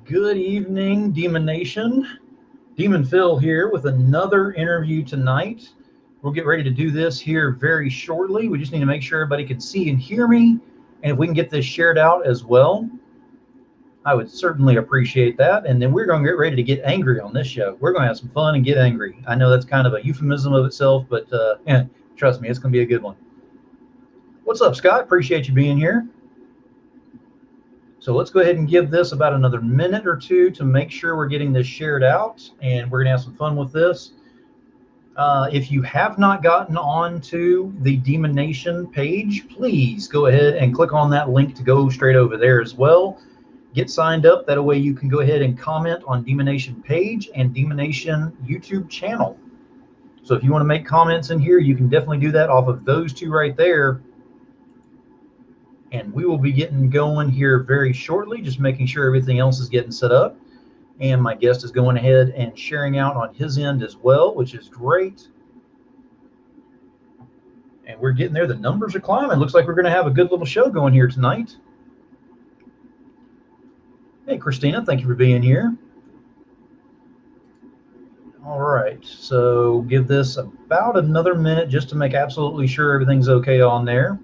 Good evening, DemoNation. Demon Phil here with another interview tonight. We'll get ready to do this here very shortly. We just need to make sure everybody can see and hear me. And if we can get this shared out as well, I would certainly appreciate that. And then we're going to get ready to get angry on this show. We're going to have some fun and get angry. I know that's kind of a euphemism of itself, but trust me, it's going to be a good one. What's up, Scott? Appreciate you being here. So let's go ahead and give this about another minute or two to make sure we're getting this shared out, and we're going to have some fun with this. If you have not gotten onto the DemoNation page, please go ahead and click on that link to go straight over there as well. Get signed up. That way you can go ahead and comment on DemoNation page and DemoNation YouTube channel. So if you want to make comments in here, you can definitely do that off of those two right there. And we will be getting going here very shortly, just making sure everything else is getting set up. And my guest is going ahead and sharing out on his end as well, which is great. And we're getting there. The numbers are climbing. Looks like we're going to have a good little show going here tonight. Hey, Christina, thank you for being here. All right, so give this about another minute just to make absolutely sure everything's okay on there.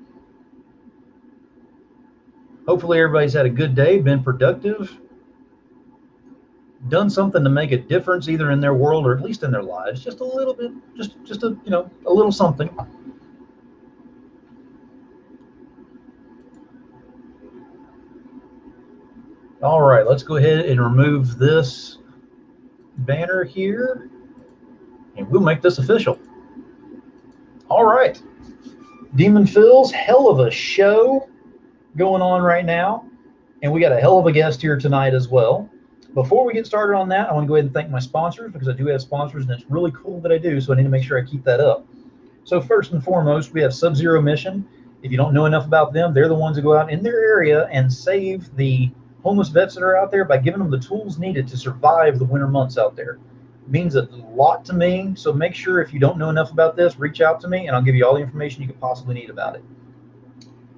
Hopefully everybody's had a good day, been productive, done something to make a difference either in their world or at least in their lives. Just a little bit, just a, a little something. All right, let's go ahead and remove this banner here, and we'll make this official. All right, Demon Phil's hell of a show going on right now, and we got a hell of a guest here tonight as well. Before we get started on that, I want to go ahead and thank my sponsors, because I do have sponsors and it's really cool that I do, so I need to make sure I keep that up. So first and foremost, we have Sub-Zero Mission. If you don't know enough about them, they're the ones who go out in their area and save the homeless vets that are out there by giving them the tools needed to survive the winter months out there. It means a lot to me, so make sure if you don't know enough about this, reach out to me and I'll give you all the information you could possibly need about it.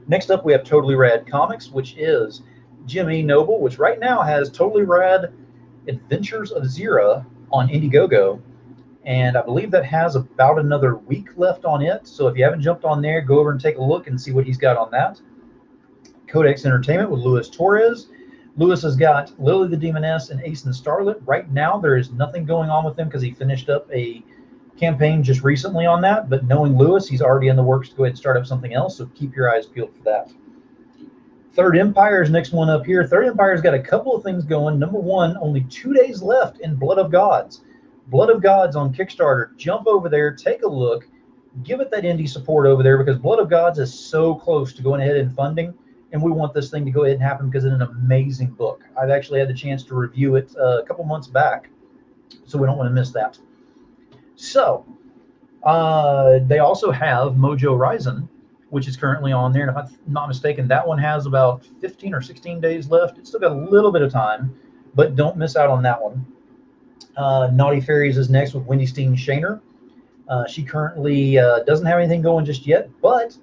Next up, we have Totally Rad Comics, which is Jim E. Noble, which right now has Totally Rad Adventures of Zira on Indiegogo. And I believe that has about another week left on it. So if you haven't jumped on there, go over and take a look and see what he's got on that. Codex Entertainment with Luis Torres. Luis has got Lily the Demoness and Ace and Starlet. Right now, there is nothing going on with them because he finished up a campaign just recently on that, but knowing Lewis, he's already in the works to go ahead and start up something else, so keep your eyes peeled for that. Third Empire is next one up here. Third Empire's got a couple of things going. Number one, only 2 days left in Blood of Gods. Blood of Gods on Kickstarter. Jump over there, take a look, give it that indie support over there, because Blood of Gods is so close to going ahead and funding, and we want this thing to go ahead and happen because it's an amazing book. I've actually had the chance to review it a couple months back, so we don't want to miss that. So, they also have Mojo Rising, which is currently on there. And if I'm not mistaken, that one has about 15 or 16 days left. It's still got a little bit of time, but don't miss out on that one. Naughty Fairies is next with Wendy Steen Shaner. She currently doesn't have anything going just yet, but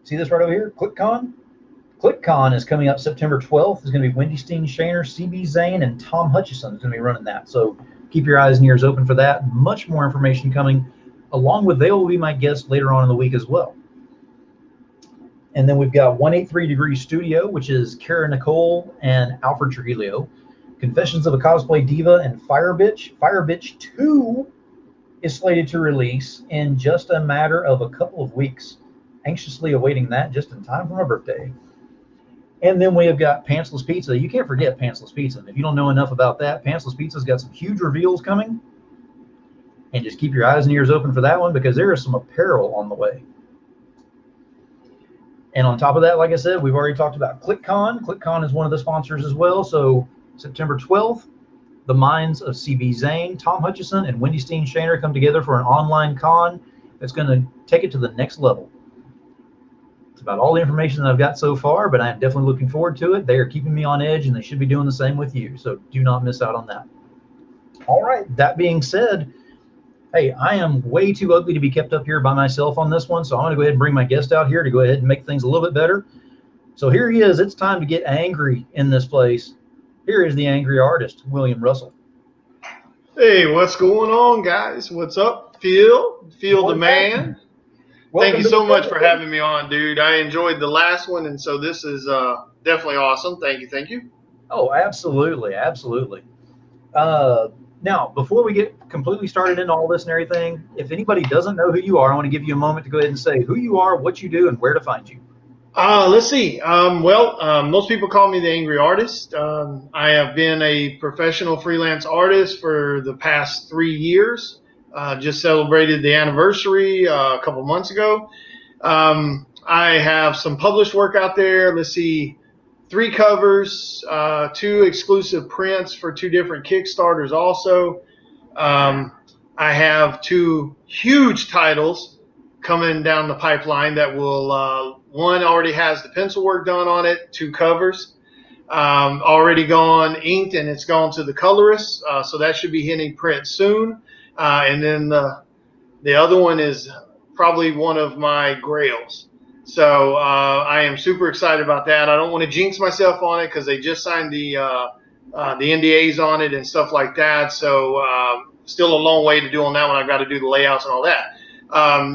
see this right over here? ClickCon? ClickCon is coming up September 12th. It's going to be Wendy Steen Shaner, CB Zane, and Tom Hutchison is going to be running that. So keep your eyes and ears open for that. Much more information coming, along with they will be my guests later on in the week as well. And then we've got 183 Degree Studio, which is Kara Nicole and Alfred Trujillo. Confessions of a Cosplay Diva and Fire Bitch. Fire Bitch 2 is slated to release in just a matter of a couple of weeks. Anxiously awaiting that just in time for my birthday. And then we have got Pantsless Pizza. You can't forget Pantsless Pizza. If you don't know enough about that, Pantsless Pizza's got some huge reveals coming. And just keep your eyes and ears open for that one, because there is some apparel on the way. And on top of that, like I said, we've already talked about ClickCon. ClickCon is one of the sponsors as well. So September 12th, the minds of CB Zane, Tom Hutchison, and Wendy Steen Shaner come together for an online con that's going to take it to the next level. It's about all the information that I've got so far, but I am definitely looking forward to it. They are keeping me on edge, and they should be doing the same with you. So do not miss out on that. All right. That being said, hey, I am way too ugly to be kept up here by myself on this one, so I'm going to go ahead and bring my guest out here to go ahead and make things a little bit better. So here he is. It's time to get angry in this place. Here is the angry artist, William Russell. Hey, what's going on, guys? What's up, Phil? Phil the What's happening? man. Welcome Thank you to so the much show. for having me on, dude. I enjoyed the last one, and so this is definitely awesome. Thank you, thank you. Oh, absolutely, absolutely. Now, before we get completely started into all this and everything, if anybody doesn't know who you are, I want to give you a moment to go ahead and say who you are, what you do, and where to find you. Let's see. Most people call me the Angry Artist. I have been a professional freelance artist for the past 3 years. Just celebrated the anniversary a couple months ago. I have some published work out there. Let's see, 3 covers, 2 exclusive prints for 2 different Kickstarters also. I have 2 huge titles coming down the pipeline that will, one already has the pencil work done on it, 2 covers, already gone inked, and it's gone to the colorist. So that should be hitting print soon. And then the other one is probably one of my grails. So I am super excited about that. I don't want to jinx myself on it because they just signed the NDAs on it and stuff like that. So still a long way to do on that one. I've got to do the layouts and all that.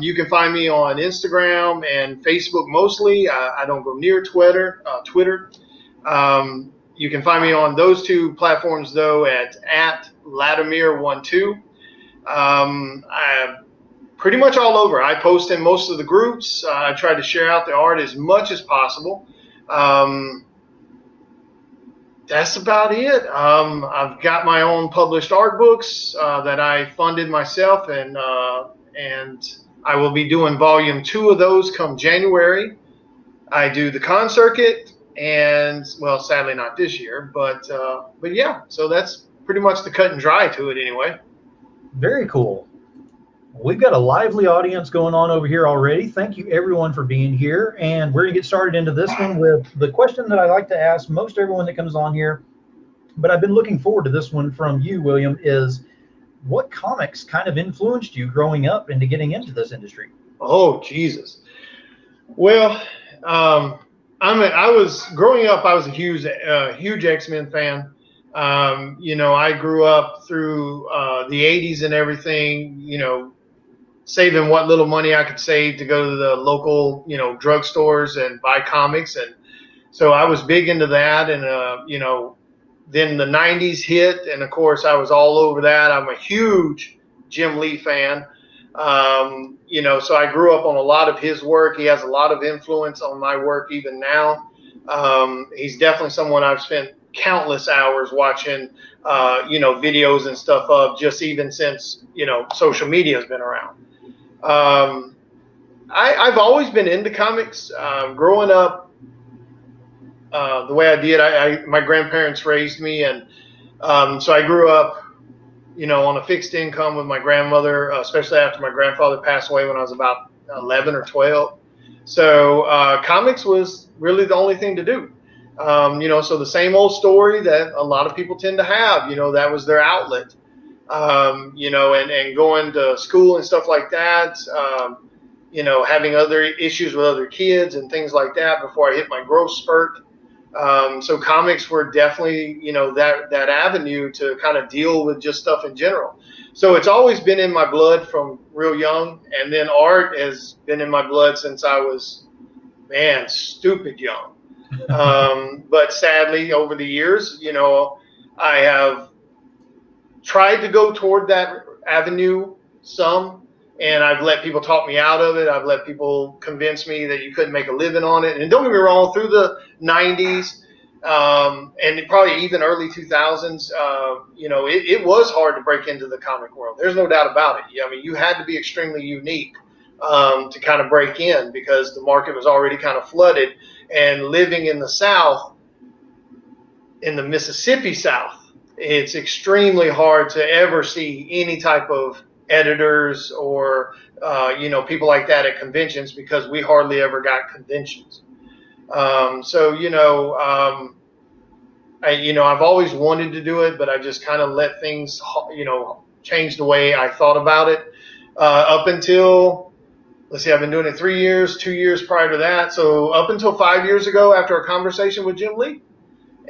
You can find me on Instagram and Facebook mostly. I don't go near Twitter. You can find me on those 2 platforms though at Latimer12. I pretty much all over. I post in most of the groups. I try to share out the art as much as possible. That's about it. I've got my own published art books that I funded myself, and I will be doing volume 2 of those come January. I do the con circuit, and well, sadly not this year, but yeah. So that's pretty much the cut and dry to it, anyway. Very cool. We've got a lively audience going on over here already. Thank you, everyone, for being here. And we're going to get started into this one with the question that I like to ask most everyone that comes on here. But I've been looking forward to this one from you, William, is what comics kind of influenced you growing up into getting into this industry? Oh, Jesus. Well, I was growing up. I was a huge X-Men fan. I grew up through the '80s and everything. Saving what little money I could save to go to the local, drugstores and buy comics, and so I was big into that. And then the '90s hit, and of course I was all over that. I'm a huge Jim Lee fan. So I grew up on a lot of his work. He has a lot of influence on my work even now. He's definitely someone I've spent countless hours watching, videos and stuff of, just even since, social media has been around. I've always been into comics. Growing up, the way I did, my grandparents raised me, and so I grew up, on a fixed income with my grandmother, especially after my grandfather passed away when I was about 11 or 12. So comics was really the only thing to do. So the same old story that a lot of people tend to have, that was their outlet. And going to school and stuff like that, having other issues with other kids and things like that before I hit my growth spurt. So comics were definitely, that avenue to kind of deal with just stuff in general. So it's always been in my blood from real young. And then art has been in my blood since I was, stupid young. But sadly, over the years, I have tried to go toward that avenue some, and I've let people talk me out of it. I've let people convince me that you couldn't make a living on it. And don't get me wrong, through the 90s and probably even early 2000s, it was hard to break into the comic world. There's no doubt about it. I mean, you had to be extremely unique to kind of break in, because the market was already kind of flooded. And living in the South, in the Mississippi South, it's extremely hard to ever see any type of editors or people like that at conventions, because we hardly ever got conventions. I've always wanted to do it, but I just kind of let things change the way I thought about it up until, let's see, I've been doing it 3 years, 2 years prior to that. So up until 5 years ago, after a conversation with Jim Lee.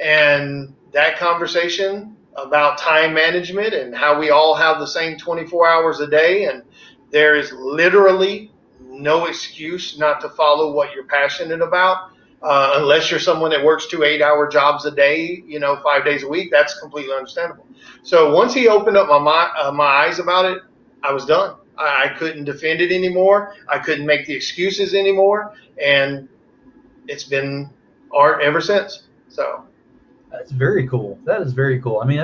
And that conversation about time management and how we all have the same 24 hours a day, and there is literally no excuse not to follow what you're passionate about, unless you're someone that works 2 8-hour jobs a day, 5 days a week. That's completely understandable. So once he opened up my eyes about it, I was done. I couldn't defend it anymore. I couldn't make the excuses anymore, and it's been art ever since. So that's very cool. That is very cool. I mean,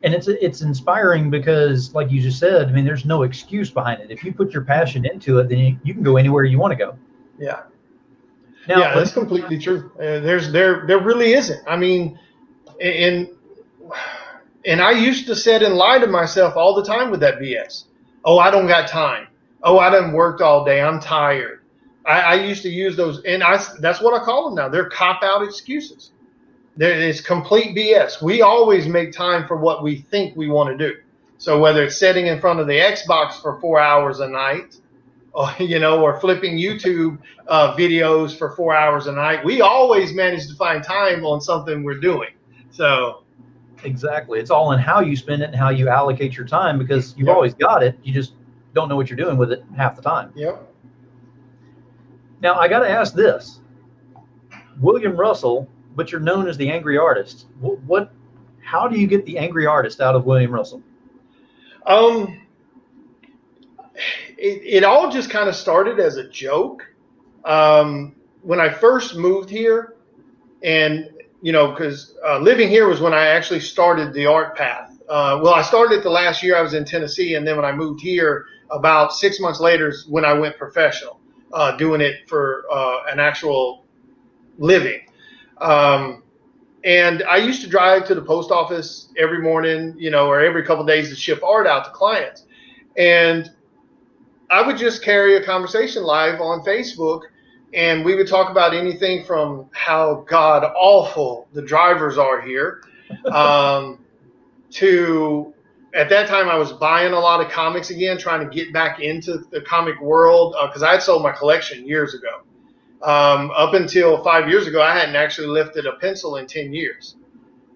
it's inspiring because, like you just said, I mean, there's no excuse behind it. If you put your passion into it, then you can go anywhere you want to go. Yeah. Now, yeah, that's completely true. There really isn't. I mean, and I used to sit and lie to myself all the time with that BS. Oh, I don't got time. Oh, I done worked all day. I'm tired. I used to use those, and that's what I call them now. They're cop-out excuses. It's complete BS. We always make time for what we think we want to do. So whether it's sitting in front of the Xbox for 4 hours a night, or flipping YouTube videos for 4 hours a night, we always manage to find time on something we're doing. So exactly, it's all in how you spend it and how you allocate your time, because you've always got it. You just don't know what you're doing with it half the time. Yep. Now I got to ask this, William Russell, but you're known as the Angry Artist. How do you get the Angry Artist out of William Russell? It all just kind of started as a joke. When I first moved here, and because living here was when I actually started the art path. I started it the last year I was in Tennessee, and then when I moved here, about 6 months later is when I went professional, doing it for an actual living. And I used to drive to the post office every morning, or every couple of days to ship art out to clients. And I would just carry a conversation live on Facebook, and we would talk about anything from how god awful the drivers are here, to, at that time I was buying a lot of comics again, trying to get back into the comic world, because I had sold my collection years ago. Up until 5 years ago, I hadn't actually lifted a pencil in 10 years.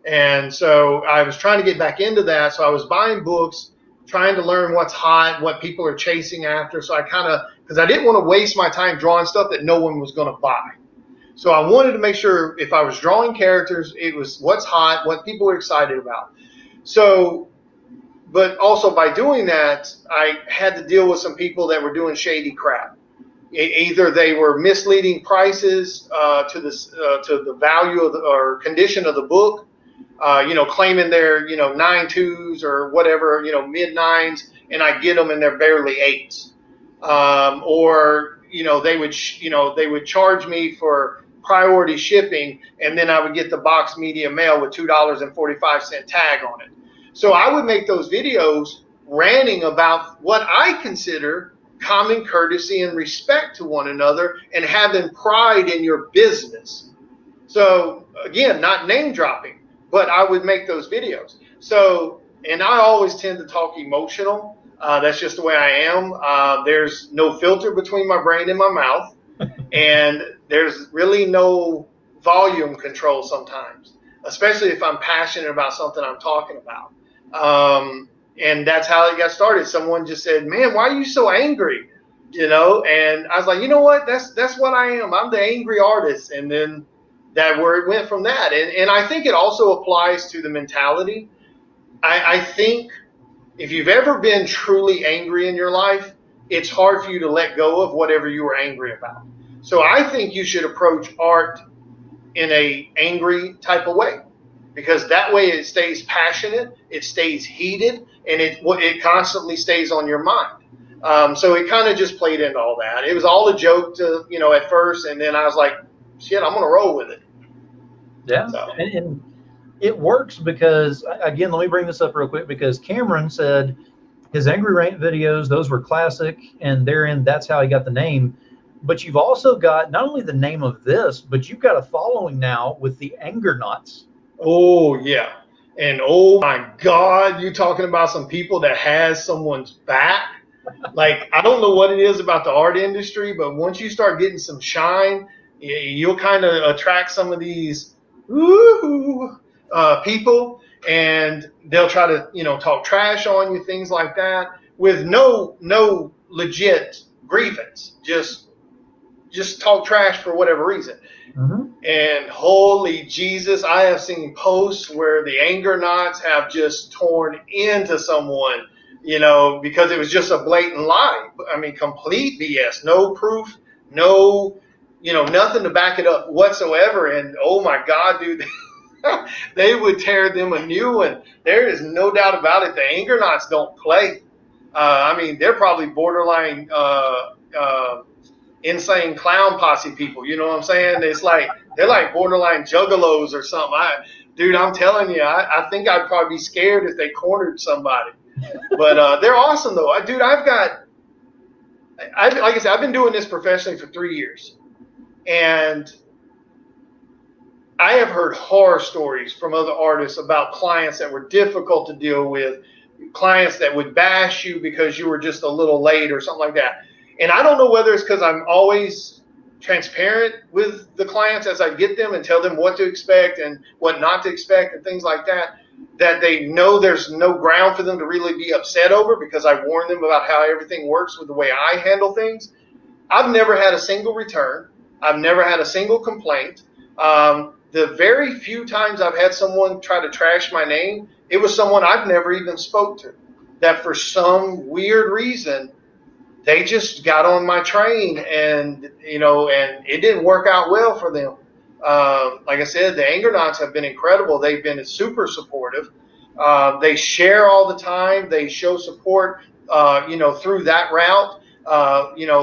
And so I was trying to get back into that. So I was buying books, trying to learn what's hot, what people are chasing after. So because I didn't want to waste my time drawing stuff that no one was going to buy. So I wanted to make sure if I was drawing characters, it was what's hot, what people are excited about. So, but also by doing that, I had to deal with some people that were doing shady crap. Either they were misleading prices to the value of or condition of the book, claiming they're 9.2s or whatever, mid 9s, and I get them and they're barely 8s. Or they would charge me for priority shipping, and then I would get the box media mail with $2.45 tag on it. So I would make those videos ranting about what I consider common courtesy and respect to one another and having pride in your business. So again, not name dropping, but I would make those videos. So, and I always tend to talk emotional. That's just the way I am. There's no filter between my brain and my mouth, and there's really no volume control sometimes, especially if I'm passionate about something I'm talking about. And that's how it got started. Someone just said, "Man, why are you so angry?" And I was like, you know what? That's what I am. I'm the angry artist. And then that word went from that. And I think it also applies to the mentality. I think if you've ever been truly angry in your life, it's hard for you to let go of whatever you were angry about. So I think you should approach art in a angry type of way, because that way it stays passionate, it stays heated, and it constantly stays on your mind. So it kind of just played into all that. It was all a joke at first, and then I was like, shit, I'm going to roll with it. Yeah, so. And it works because, again, let me bring this up real quick, because Cameron said his Angry Rant videos, those were classic, and therein, that's how he got the name. But you've also got not only the name of this, but you've got a following now with the Angernauts. Oh, yeah. And oh my God, you talking about some people that has someone's back. Like, I don't know what it is about the art industry, but once you start getting some shine, you'll kind of attract some of these people, and they'll try to, talk trash on you, things like that, with no legit grievance. Just talk trash for whatever reason. Mm-hmm. And holy Jesus, I have seen posts where the anger knots have just torn into someone, because it was just a blatant lie. I mean, complete BS, no proof, no, nothing to back it up whatsoever. And oh my God, dude, they would tear them a new one. There is no doubt about it. The anger knots don't play. I mean, they're probably borderline insane clown posse people. You know what I'm saying? It's like they're like borderline juggalos or something. Dude, I'm telling you, I think I'd probably be scared if they cornered somebody. But they're awesome though. Dude, like I said, I've been doing this professionally for 3 years, and I have heard horror stories from other artists about clients that were difficult to deal with, clients that would bash you because you were just a little late or something like that. And I don't know whether it's because I'm always transparent with the clients as I get them and tell them what to expect and what not to expect and things like that, that they know there's no ground for them to really be upset over because I warn them about how everything works with the way I handle things. I've never had a single return. I've never had a single complaint. The very few times I've had someone try to trash my name, it was someone I've never even spoke to, that for some weird reason, they just got on my train, and and it didn't work out well for them. Like I said, the anger knots have been incredible. They've been super supportive. They share all the time. They show support, through that route.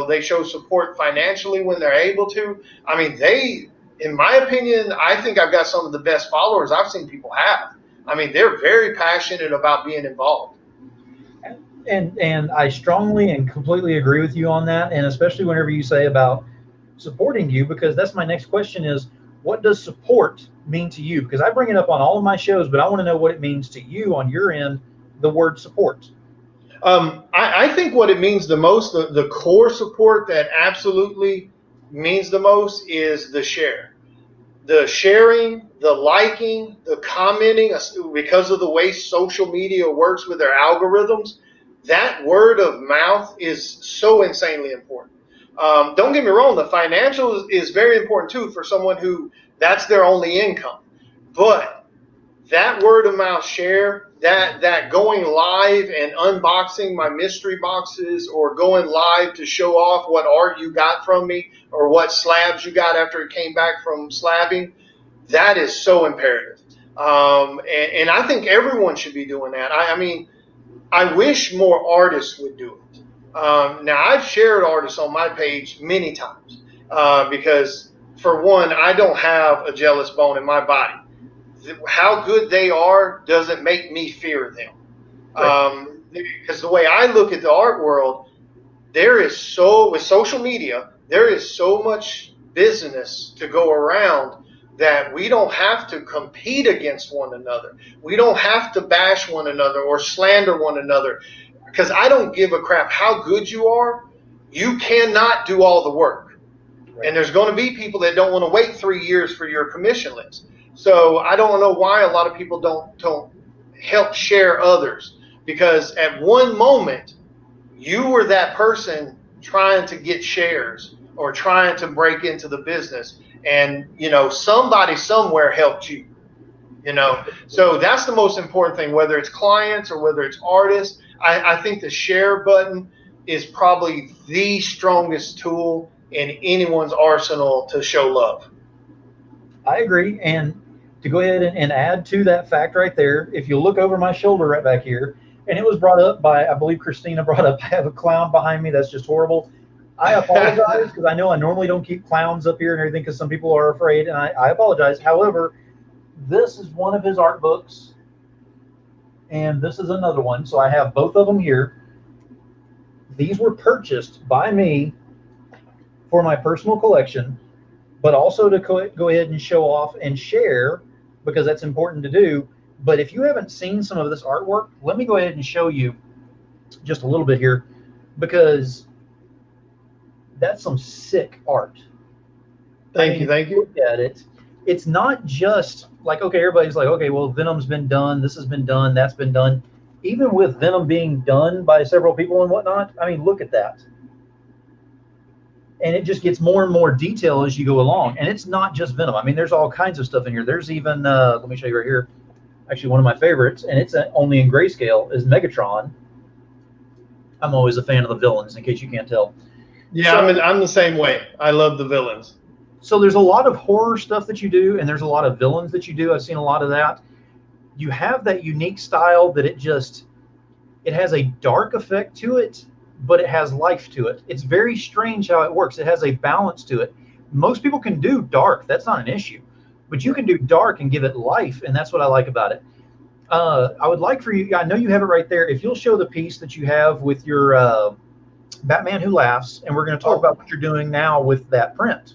They show support financially when they're able to. I mean, in my opinion, I think I've got some of the best followers I've seen people have. I mean, they're very passionate about being involved. And I strongly and completely agree with you on that, and especially whenever you say about supporting you, because that's my next question is, what does support mean to you? Because I bring it up on all of my shows, but I want to know what it means to you on your end, the word support. I think what it means the most, the core support that absolutely means the most is the share. The sharing, the liking, the commenting, because of the way social media works with their algorithms, that word of mouth is so insanely important. Don't get me wrong, the financial is very important too for someone who that's their only income. But that word of mouth share, that going live and unboxing my mystery boxes, or going live to show off what art you got from me or what slabs you got after it came back from slabbing, that is so imperative. And I think everyone should be doing that. I mean, I wish more artists would do it. Now, I've shared artists on my page many times because, for one, I don't have a jealous bone in my body. How good they are doesn't make me fear them. Right. Because the way I look at the art world, with social media, there is so much business to go around that we don't have to compete against one another. We don't have to bash one another or slander one another, because I don't give a crap how good you are. You cannot do all the work. Right. And there's going to be people that don't want to wait 3 years for your commission list. So I don't know why a lot of people don't help share others, because at one moment you were that person trying to get shares or trying to break into the business, and somebody somewhere helped you. So that's the most important thing, whether it's clients or whether it's artists. I think the share button is probably the strongest tool in anyone's arsenal to show love. I agree. And to go ahead and add to that fact right there, if you look over my shoulder right back here, and it was brought up by, I believe Christina brought up, I have a clown behind me. That's just horrible. I apologize, because I know I normally don't keep clowns up here and everything because some people are afraid, and I apologize. However, this is one of his art books, and this is another one. So I have both of them here. These were purchased by me for my personal collection, but also to go ahead and show off and share, because that's important to do. But if you haven't seen some of this artwork, let me go ahead and show you just a little bit here, because that's some sick art. Thank you. Look at it. it's not just like, okay, everybody's like, okay, well, Venom's been done, this has been done, that's been done. Even with Venom being done by several people and whatnot, I mean, look at that. And it just gets more and more detail as you go along. And it's not just Venom. I mean, there's all kinds of stuff in here. There's even, let me show you right here, actually one of my favorites, and it's only in grayscale, is Megatron. I'm always a fan of the villains, in case you can't tell. Yeah, so, I'm the same way. I love the villains. So there's a lot of horror stuff that you do, and there's a lot of villains that you do. I've seen a lot of that. You have that unique style that it has a dark effect to it, but it has life to it. It's very strange how it works. It has a balance to it. Most people can do dark. That's not an issue. But you can do dark and give it life, and that's what I like about it. I would like for you, I know you have it right there. If you'll show the piece that you have with your Batman Who Laughs, and we're going to talk about what you're doing now with that print.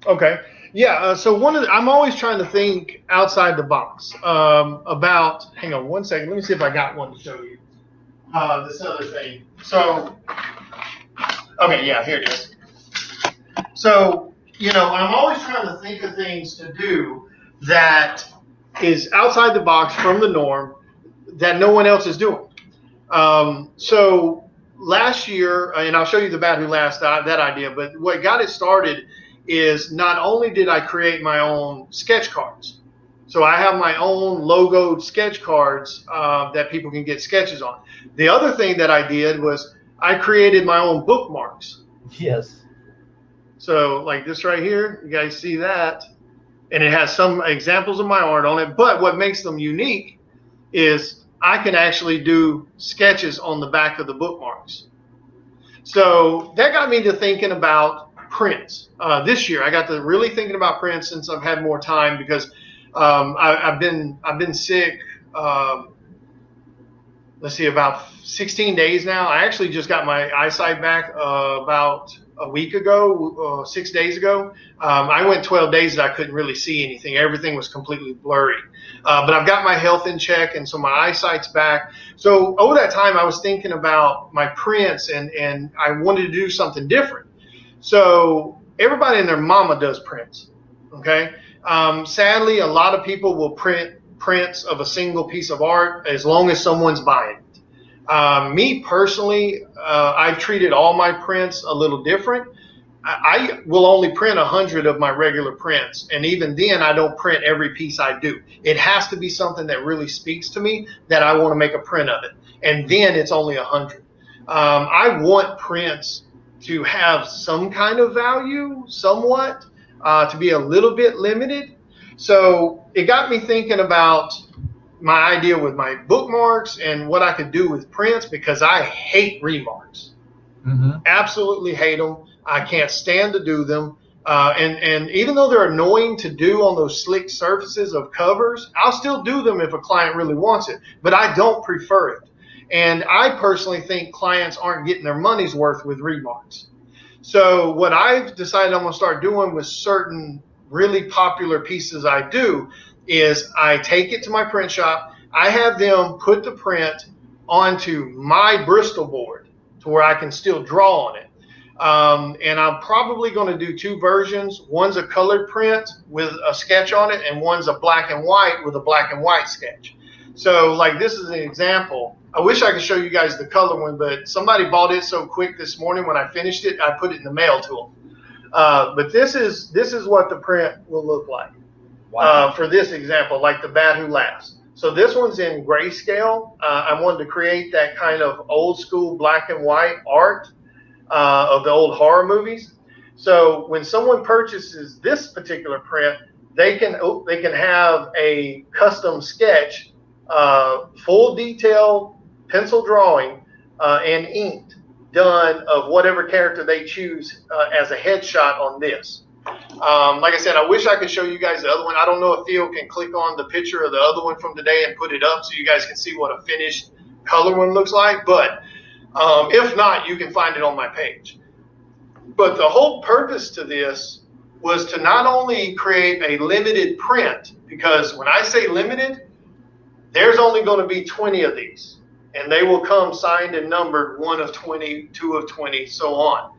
Okay. Yeah. So I'm always trying to think outside the box about. Hang on one second. Let me see if I got one to show you. This other thing. So, okay. Yeah. Here it is. So, I'm always trying to think of things to do that is outside the box from the norm that no one else is doing. So last year, and I'll show you the Bat Who Laughs, that idea, but what got it started is not only did I create my own sketch cards, so I have my own logoed sketch cards that people can get sketches on. The other thing that I did was I created my own bookmarks. Yes. So like this right here, you guys see that? And it has some examples of my art on it. But what makes them unique is I can actually do sketches on the back of the bookmarks. So that got me to thinking about prints. This year, I got to really thinking about prints since I've had more time because I've been sick. Let's see, about 16 days now. I actually just got my eyesight back about a week ago, 6 days ago. I went 12 days that I couldn't really see anything. Everything was completely blurry. But I've got my health in check, and so my eyesight's back. So over that time, I was thinking about my prints, and I wanted to do something different. So everybody and their mama does prints, okay? Sadly, a lot of people will print prints of a single piece of art as long as someone's buying it. Me personally, I've treated all my prints a little different. I will only print 100 of my regular prints, and even then I don't print every piece I do. It has to be something that really speaks to me that I want to make a print of it, and then it's only 100. I want prints to have some kind of value, somewhat, to be a little bit limited. So it got me thinking about my idea with my bookmarks and what I could do with prints, because I hate remarks. Mm-hmm. Absolutely hate them. I can't stand to do them. And even though they're annoying to do on those slick surfaces of covers, I'll still do them if a client really wants it, but I don't prefer it. And I personally think clients aren't getting their money's worth with remarks. So what I've decided I'm going to start doing with certain really popular pieces I do is I take it to my print shop. I have them put the print onto my Bristol board to where I can still draw on it. And I'm probably going to do two versions. One's a colored print with a sketch on it, and one's a black and white with a black and white sketch. So like this is an example. I wish I could show you guys the color one, but somebody bought it so quick this morning when I finished it, I put it in the mail to them. But this is what the print will look like. Wow. For this example, like the Bat Who Laughs. So this one's in grayscale. I wanted to create that kind of old school black and white art of the old horror movies. So when someone purchases this particular print, they can have a custom sketch, full detail pencil drawing and inked, done of whatever character they choose as a headshot on this. Like I said, I wish I could show you guys the other one. I don't know if Theo can click on the picture of the other one from today and put it up so you guys can see what a finished color one looks like. But if not, you can find it on my page. But the whole purpose to this was to not only create a limited print, because when I say limited, there's only going to be 20 of these, and they will come signed and numbered 1 of 20, 2 of 20, so on.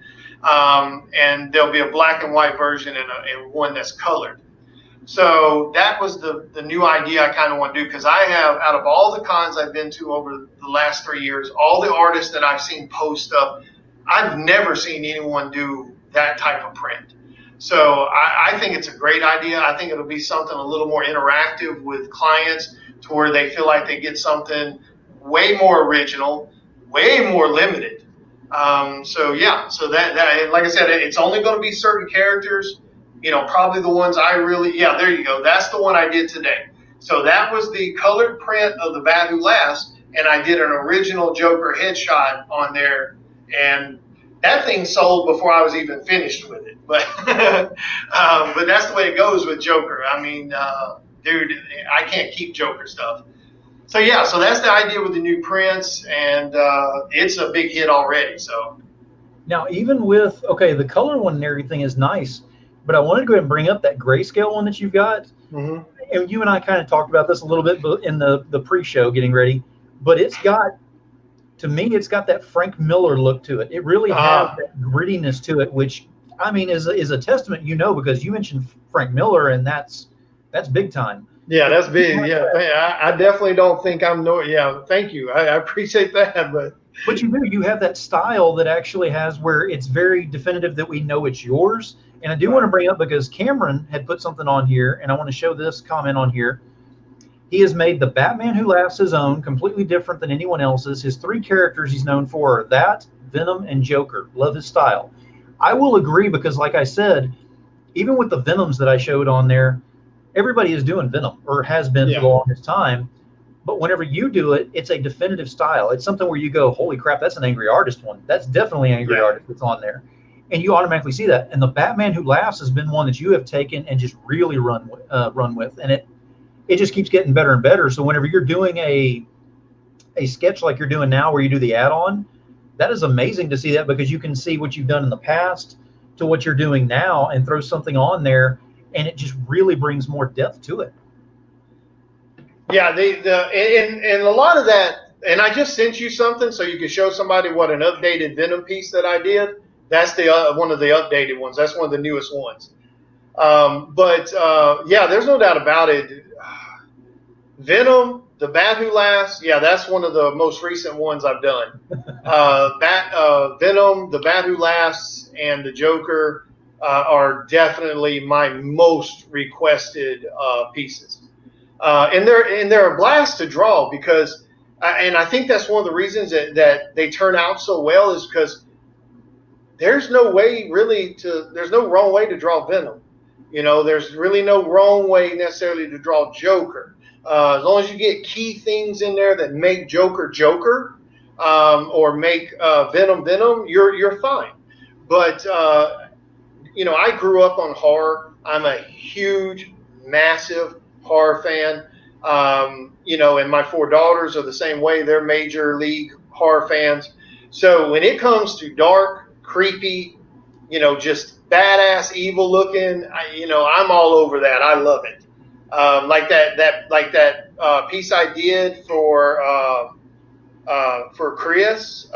And there'll be a black and white version and one that's colored. So that was the new idea I kind of want to do, because I have, out of all the cons I've been to over the last 3 years, all the artists that I've seen post up, I've never seen anyone do that type of print. So I think it's a great idea. I think it'll be something a little more interactive with clients, to where they feel like they get something way more original, way more limited. So yeah, so that like I said, it's only going to be certain characters. Probably the ones I really, yeah, there you go. That's the one I did today. So that was the colored print of The Bad Who Laughs, and I did an original Joker headshot on there, and that thing sold before I was even finished with it. But but that's the way it goes with Joker. I mean, dude, I can't keep Joker stuff. So yeah, so that's the idea with the new prints, and it's a big hit already. So now, even with, okay, the color one and everything is nice, but I wanted to go ahead and bring up that grayscale one that you've got. mm-hmm. And you and I kind of talked about this a little bit in the pre-show getting ready, but it's got, to me, it's got that Frank Miller look to it. It really has that grittiness to it, which, I mean, is a testament, because you mentioned Frank Miller, and that's big time. Yeah, that's big. Yeah, I definitely don't think I'm yeah, thank you. I appreciate that, but you have that style that actually has, where it's very definitive that we know it's yours. And I do want to bring up, because Cameron had put something on here, and I want to show this comment on here. He has made The Batman Who Laughs his own, completely different than anyone else's. His 3 characters he's known for are that, Venom, and Joker. Love his style. I will agree, because like I said, even with the Venoms that I showed on there, everybody is doing Venom, or has been for the longest time. But whenever you do it, it's a definitive style. It's something where you go, holy crap, that's an Angry Artist one. That's definitely an Angry Artist that's on there. And you automatically see that. And The Batman Who Laughs has been one that you have taken and just really run with. And it just keeps getting better and better. So whenever you're doing a sketch like you're doing now, where you do the add-on, that is amazing to see that, because you can see what you've done in the past to what you're doing now, and throw something on there, and it just really brings more depth to it. Yeah, and a lot of that, and I just sent you something so you can show somebody what an updated Venom piece that I did. That's the one of the updated ones. That's one of the newest ones. But yeah, there's no doubt about it. Venom, The Bat Who Laughs, yeah, that's one of the most recent ones I've done. Venom, The Bat Who Laughs, and the Joker are definitely my most requested pieces. And they're a blast to draw, because, and I think that's one of the reasons that they turn out so well, is because there's no wrong way to draw Venom. There's really no wrong way necessarily to draw Joker. As long as you get key things in there that make Joker Joker, or make Venom, you're fine. But I grew up on horror. I'm a huge, massive horror fan. And my 4 daughters are the same way. They're major league horror fans. So when it comes to dark, creepy, just badass, evil looking, I'm all over that. I love it. Like that piece I did for Chris.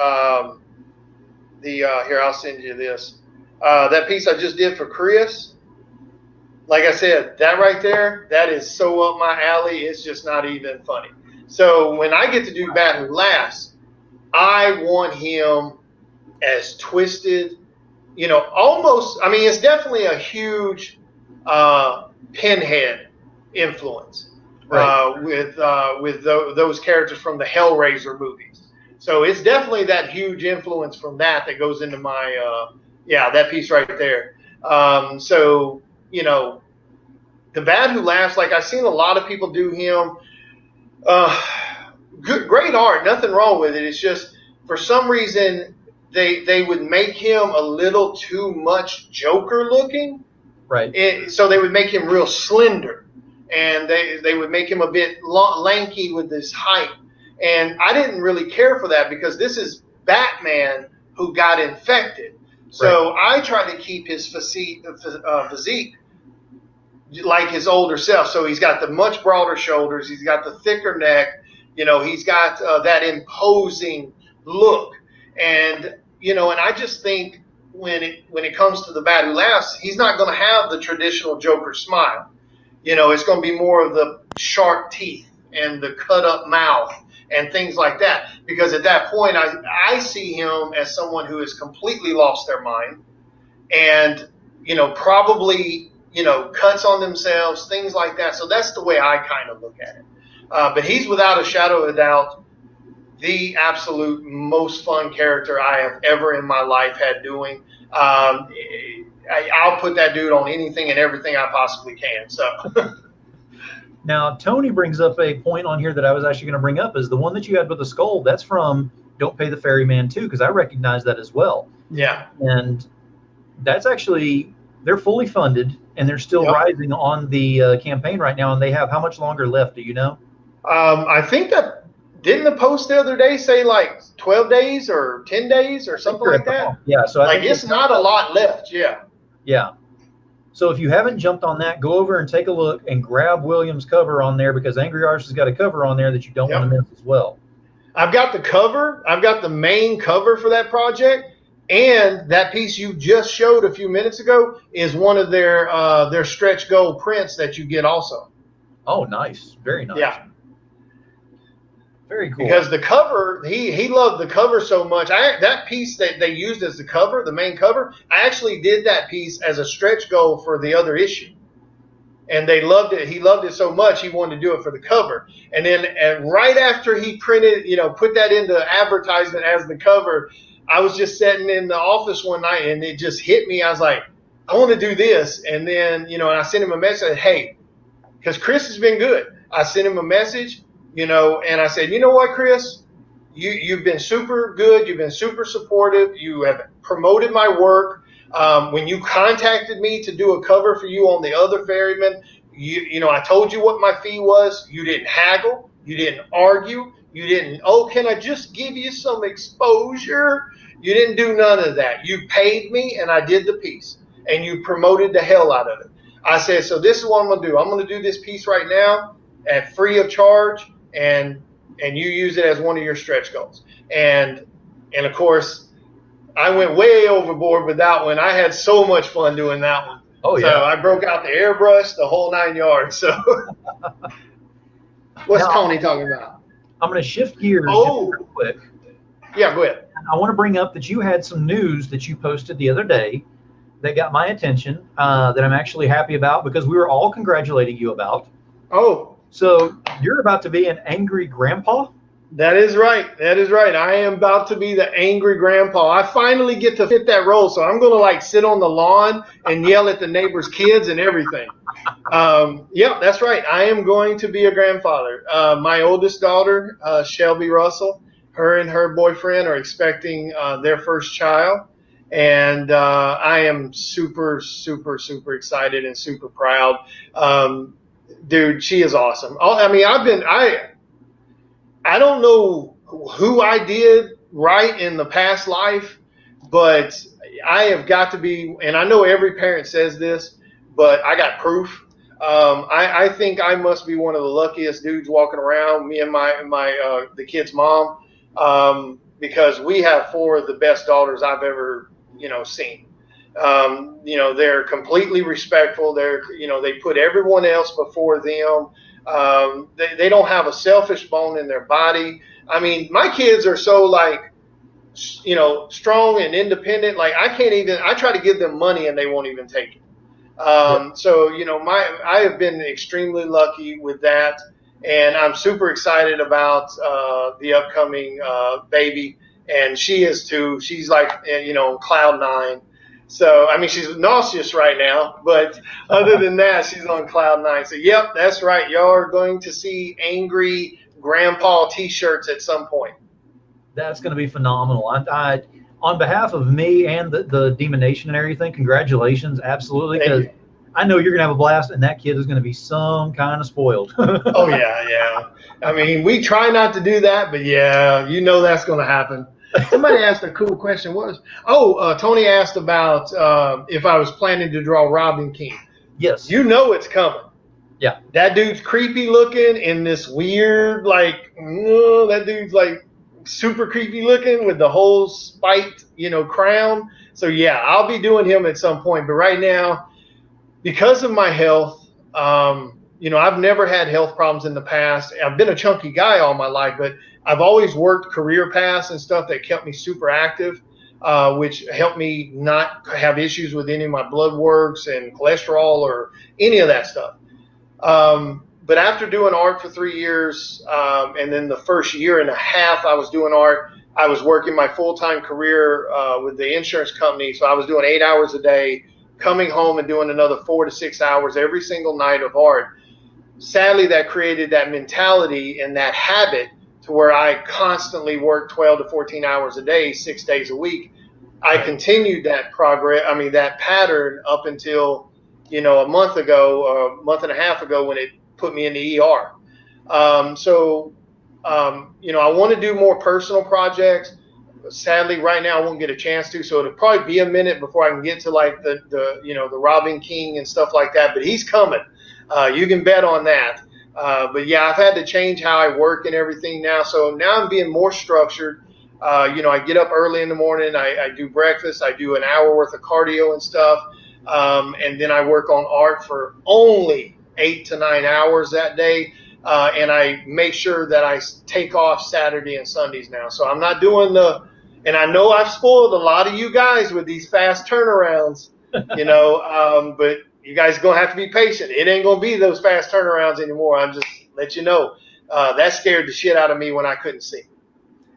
Here, I'll send you this. That piece I just did for Chris. Like I said, that right there, that is so up my alley. It's just not even funny. So when I get to do Bat Who Laughs, I want him as twisted, almost. I mean, it's definitely a huge Pinhead influence, right, with those characters from the Hellraiser movies. So it's definitely that huge influence from that goes into my that piece right there. So The Bat Who Laughs, like, I've seen a lot of people do him. Great art, nothing wrong with it. It's just, for some reason, they would make him a little too much Joker looking. Right. So they would make him real slender, and they would make him a bit lanky with his height. And I didn't really care for that, because this is Batman who got infected. So I tried to keep his physique like his older self. So he's got the much broader shoulders. He's got the thicker neck. He's got that imposing look. And, and I just think when it comes to The Bat Who Laughs, he's not going to have the traditional Joker smile. It's going to be more of the sharp teeth and the cut up mouth and things like that. Because at that point, I see him as someone who has completely lost their mind and, probably, cuts on themselves, things like that. So that's the way I kind of look at it. But he's without a shadow of a doubt the absolute most fun character I have ever in my life had doing. I'll put that dude on anything and everything I possibly can. So now Tony brings up a point on here that I was actually going to bring up, is the one that you had with the skull. That's from Don't Pay the Ferryman 2, because I recognize that as well. Yeah. And that's actually, they're fully funded and they're still rising on the campaign right now. And they have how much longer left? Do you know? I think that, didn't the post the other day say like 12 days or 10 days or something like that? Yeah. So I think it's not a lot left. Yeah. Yeah. So if you haven't jumped on that, go over and take a look and grab William's cover on there, because Angry Artist has got a cover on there that you don't want to miss as well. I've got the cover. I've got the main cover for that project. And that piece you just showed a few minutes ago is one of their stretch goal prints that you get also. Oh, nice. Very nice. Yeah. Very cool. Because the cover, he loved the cover so much. That piece that they used as the cover, the main cover, I actually did that piece as a stretch goal for the other issue. And they loved it. He loved it so much, he wanted to do it for the cover. And then right after he printed, put that into advertisement as the cover, I was just sitting in the office one night and it just hit me. I was like, I want to do this. And then, and I sent him a message, hey, because Chris has been good. I sent him a message. And I said, you know what, Chris, you've been super good. You've been super supportive. You have promoted my work. When you contacted me to do a cover for you on the other Ferryman, I told you what my fee was. You didn't haggle. You didn't argue. You didn't, can I just give you some exposure? You didn't do none of that. You paid me and I did the piece and you promoted the hell out of it. I said, so this is what I'm going to do. I'm going to do this piece right now at free of charge. And you use it as one of your stretch goals. And of course, I went way overboard with that one. I had so much fun doing that one. Oh, yeah. So I broke out the airbrush, the whole 9 yards. So what's Tony talking about? I'm going to shift gears real quick. Yeah, go ahead. I want to bring up that you had some news that you posted the other day that got my attention, that I'm actually happy about, because we were all congratulating you about. Oh. So you're about to be an angry grandpa? That is right. That is right. I am about to be the angry grandpa. I finally get to fit that role. So I'm going to sit on the lawn and yell at the neighbors' kids and everything. Yeah, that's right. I am going to be a grandfather. My oldest daughter, Shelby Russell, her and her boyfriend are expecting their first child. And I am super, super, super excited and super proud. Dude, she is awesome. I don't know who I did right in the past life, but I have got to be, and I know every parent says this, but I got proof. I think I must be one of the luckiest dudes walking around, me and the kid's mom, because we have 4 of the best daughters I've ever, seen. They're completely respectful. They put everyone else before them. They don't have a selfish bone in their body. I mean, my kids are so strong and independent. I try to give them money and they won't even take it. So, I have been extremely lucky with that. And I'm super excited about, the upcoming, baby. And she is too. She's on cloud 9. So, she's nauseous right now, but other than that, she's on cloud 9. So, yep, that's right. Y'all are going to see angry grandpa T-shirts at some point. That's going to be phenomenal. I on behalf of me and the DemoNation and everything, congratulations. Absolutely. Because I know you're going to have a blast, and that kid is going to be some kind of spoiled. Oh, yeah. We try not to do that, but yeah, that's going to happen. Somebody asked a cool question. Tony asked about if I was planning to draw Robin King. Yes. It's coming. Yeah. That dude's creepy looking in this weird, that dude's super creepy looking with the whole spiked, crown. So yeah, I'll be doing him at some point. But right now, because of my health, I've never had health problems in the past. I've been a chunky guy all my life, but I've always worked career paths and stuff that kept me super active, which helped me not have issues with any of my blood works and cholesterol or any of that stuff. But after doing art for 3 years, and then the first year and a half I was doing art, I was working my full-time career with the insurance company. So I was doing 8 hours a day, coming home and doing another 4 to 6 hours every single night of art. Sadly, that created that mentality and that habit to where I constantly worked 12 to 14 hours a day, 6 days a week. I continued that that pattern up until, a month ago, a month and a half ago, when it put me in the ER. I want to do more personal projects. Sadly, right now I won't get a chance to, so it'll probably be a minute before I can get to like the Robin King and stuff like that. But he's coming. You can bet on that. But yeah, I've had to change how I work and everything now. So now I'm being more structured. I get up early in the morning. I do breakfast. I do an hour worth of cardio and stuff. And then I work on art for only 8 to 9 hours that day. And I make sure that I take off Saturday and Sundays now. So I'm not doing and I know I've spoiled a lot of you guys with these fast turnarounds, but you guys are going to have to be patient. It ain't going to be those fast turnarounds anymore. I'm just let you know. That scared the shit out of me when I couldn't see.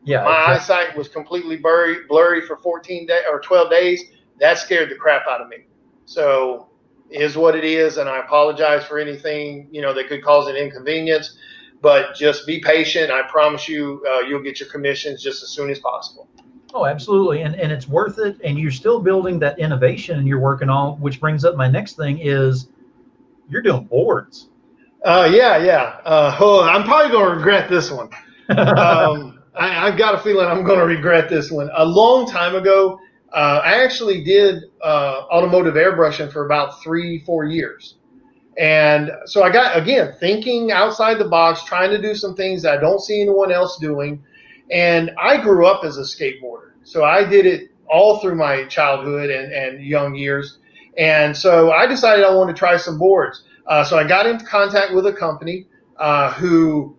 Yeah, my eyesight was completely blurry for 14 days or 12 days. That scared the crap out of me. So it is what it is, and I apologize for anything that could cause an inconvenience. But just be patient. I promise you, you'll get your commissions just as soon as possible. Oh, absolutely, and it's worth it. And you're still building that innovation, and you're working on, which brings up my next thing is you're doing boards. Yeah. I'm probably going to regret this one. I've got a feeling I'm going to regret this one. A long time ago, I actually did automotive airbrushing for about 3-4 years. And so I got, again, thinking outside the box, trying to do some things that I don't see anyone else doing. And I grew up as a skateboarder. So I did it all through my childhood and young years. And so I decided I wanted to try some boards. So I got into contact with a company who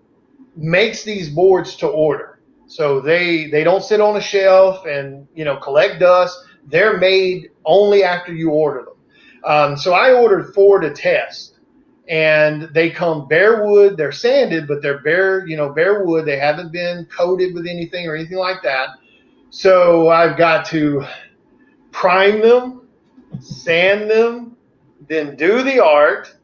makes these boards to order. So they don't sit on a shelf and collect dust. They're made only after you order them. So I ordered 4 to test, and they come bare wood. They're sanded, but they're bare wood. They haven't been coated with anything or anything like that. So I've got to prime them, sand them, then do the art,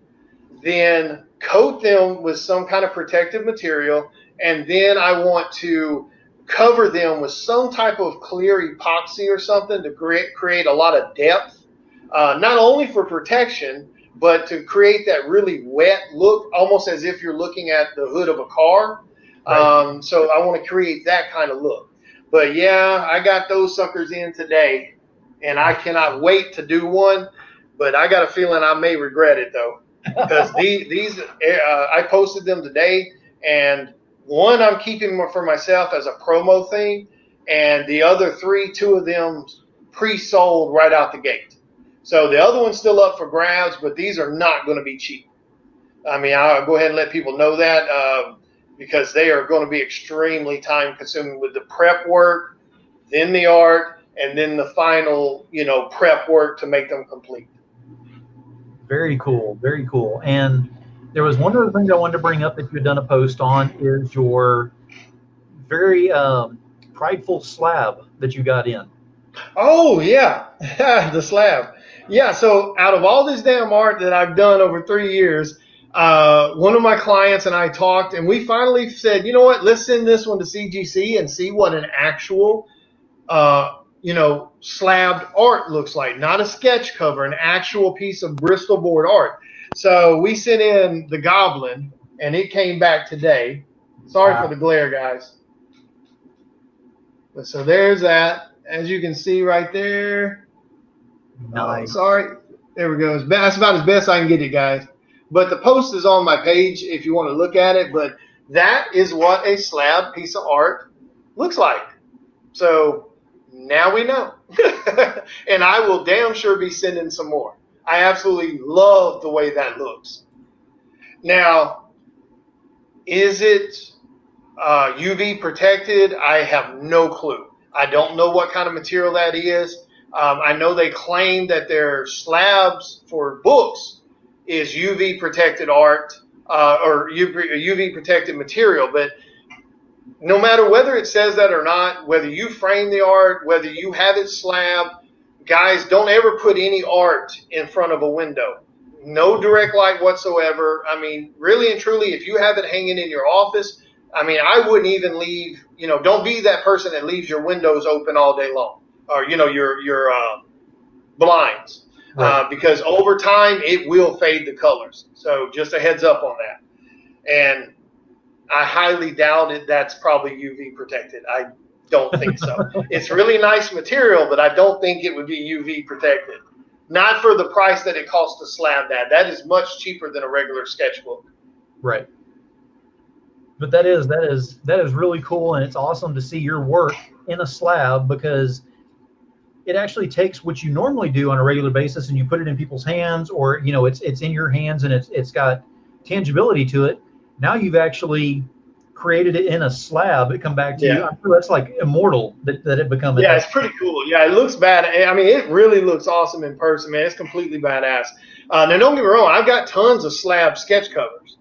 then coat them with some kind of protective material, and then I want to cover them with some type of clear epoxy or something to create a lot of depth, not only for protection, but to create that really wet look, almost as if you're looking at the hood of a car. Right. So I want to create that kind of look. But yeah, I got those suckers in today, and I cannot wait to do one. But I got a feeling I may regret it though, because these I posted them today, and one I'm keeping for myself as a promo thing, and the other 2 of them pre-sold right out the gate. So the other one's still up for grabs, but these are not going to be cheap. I mean, I'll go ahead and let people know that because they are going to be extremely time consuming with the prep work, then the art, and then the final, prep work to make them complete. Very cool. Very cool. And there was one other thing I wanted to bring up that you had done a post on is your very prideful slab that you got in. Oh, yeah. The slab. Yeah, so out of all this damn art that I've done over 3 years, one of my clients and I talked, and we finally said, you know what, let's send this one to CGC and see what an actual, slabbed art looks like. Not a sketch cover, an actual piece of Bristol board art. So we sent in the Goblin, and it came back today. Sorry for the glare, guys. So there's that. As you can see right there. Nice. Sorry. There we go. That's about as best I can get it, guys. But the post is on my page if you want to look at it. But that is what a slab piece of art looks like. So now we know. And I will damn sure be sending some more. I absolutely love the way that looks. Now, is it UV protected? I have no clue. I don't know what kind of material that is. I know they claim that their slabs for books is UV protected art or UV protected material, but no matter whether it says that or not, whether you frame the art, whether you have it slabbed, guys, don't ever put any art in front of a window. No direct light whatsoever. I mean, really and truly, if you have it hanging in your office, I mean, I wouldn't even leave, don't be that person that leaves your windows open all day long, or, your blinds, Right. because over time it will fade the colors. So just a heads up on that. And I highly doubt it. That's probably UV protected. I don't think so. It's really nice material, but I don't think it would be UV protected. Not for the price that it costs to slab that. That is much cheaper than a regular sketchbook. Right. But that is really cool, and it's awesome to see your work in a slab, because it actually takes what you normally do on a regular basis and you put it in people's hands, or it's in your hands and it's got tangibility to it. Now you've actually created it in a slab. It come back to you. I'm sure that's like immortal that it become. Yeah, it's pretty cool. Yeah, it looks bad. I mean, it really looks awesome in person, man. It's completely badass. Now, don't get me wrong. I've got tons of slab sketch covers.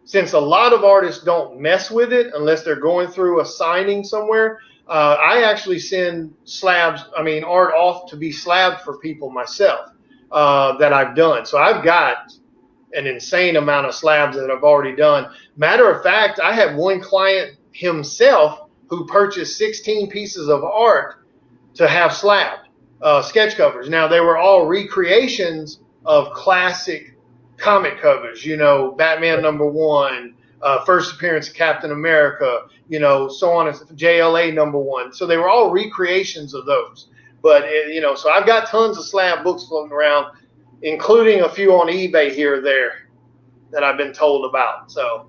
Since a lot of artists don't mess with it unless they're going through a signing somewhere, I actually send art off to be slabbed for people myself that I've done. So I've got an insane amount of slabs that I've already done. Matter of fact, I had one client himself who purchased 16 pieces of art to have slabbed sketch covers. Now, they were all recreations of classic comic covers, Batman #1, first appearance of Captain America, so on as JLA #1. So they were all recreations of those. But, so I've got tons of slab books floating around, including a few on eBay here or there that I've been told about. So.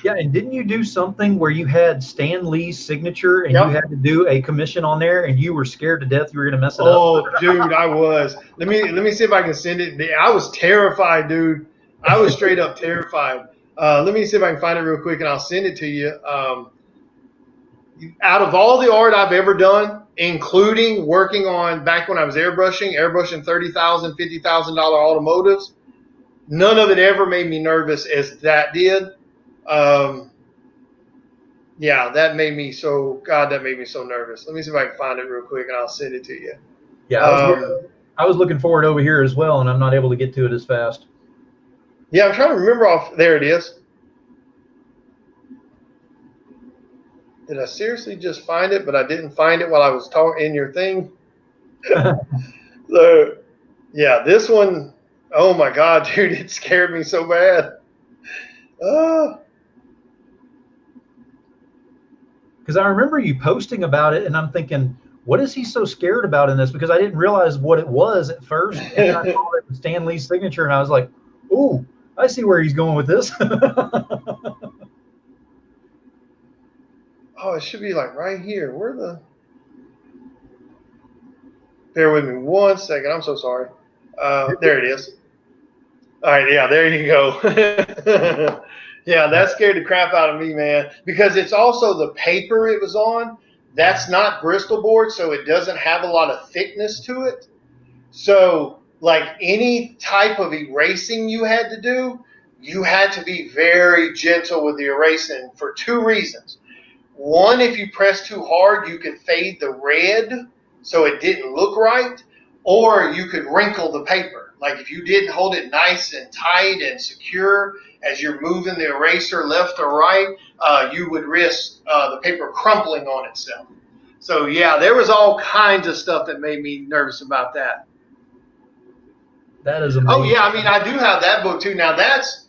Yeah, and didn't you do something where you had Stan Lee's signature and you had to do a commission on there, and you were scared to death you were going to mess it up? Oh, dude, I was. Let me see if I can send it. I was terrified, dude. I was straight up terrified. Let me see if I can find it real quick, and I'll send it to you. Out of all the art I've ever done, including working on back when I was airbrushing $30,000, $50,000 automotives, none of it ever made me nervous as that did. That made me so nervous. Let me see if I can find it real quick, and I'll send it to you. Yeah, I was looking forward over here as well, and I'm not able to get to it as fast. Yeah, I'm trying to remember there it is. Did I seriously just find it, but I didn't find it while I was talking in your thing? So, yeah, this one, oh my God, dude, it scared me so bad. Because I remember you posting about it, and I'm thinking, what is he so scared about in this? Because I didn't realize what it was at first, and then I saw it with Stan Lee's signature, and I was like, ooh, I see where he's going with this. Oh, it should be like right here. Bear with me 1 second. I'm so sorry. There it is. All right, yeah, there you go. Yeah, that scared the crap out of me, man, because it's also the paper it was on. That's not Bristol board, so it doesn't have a lot of thickness to it. So, like any type of erasing you had to do, you had to be very gentle with the erasing for 2 reasons. One, if you press too hard, you could fade the red so it didn't look right, or you could wrinkle the paper. Like if you didn't hold it nice and tight and secure as you're moving the eraser left or right, you would risk the paper crumpling on itself. So yeah, there was all kinds of stuff that made me nervous about that. That is amazing. Oh yeah, I mean I do have that book too. Now that's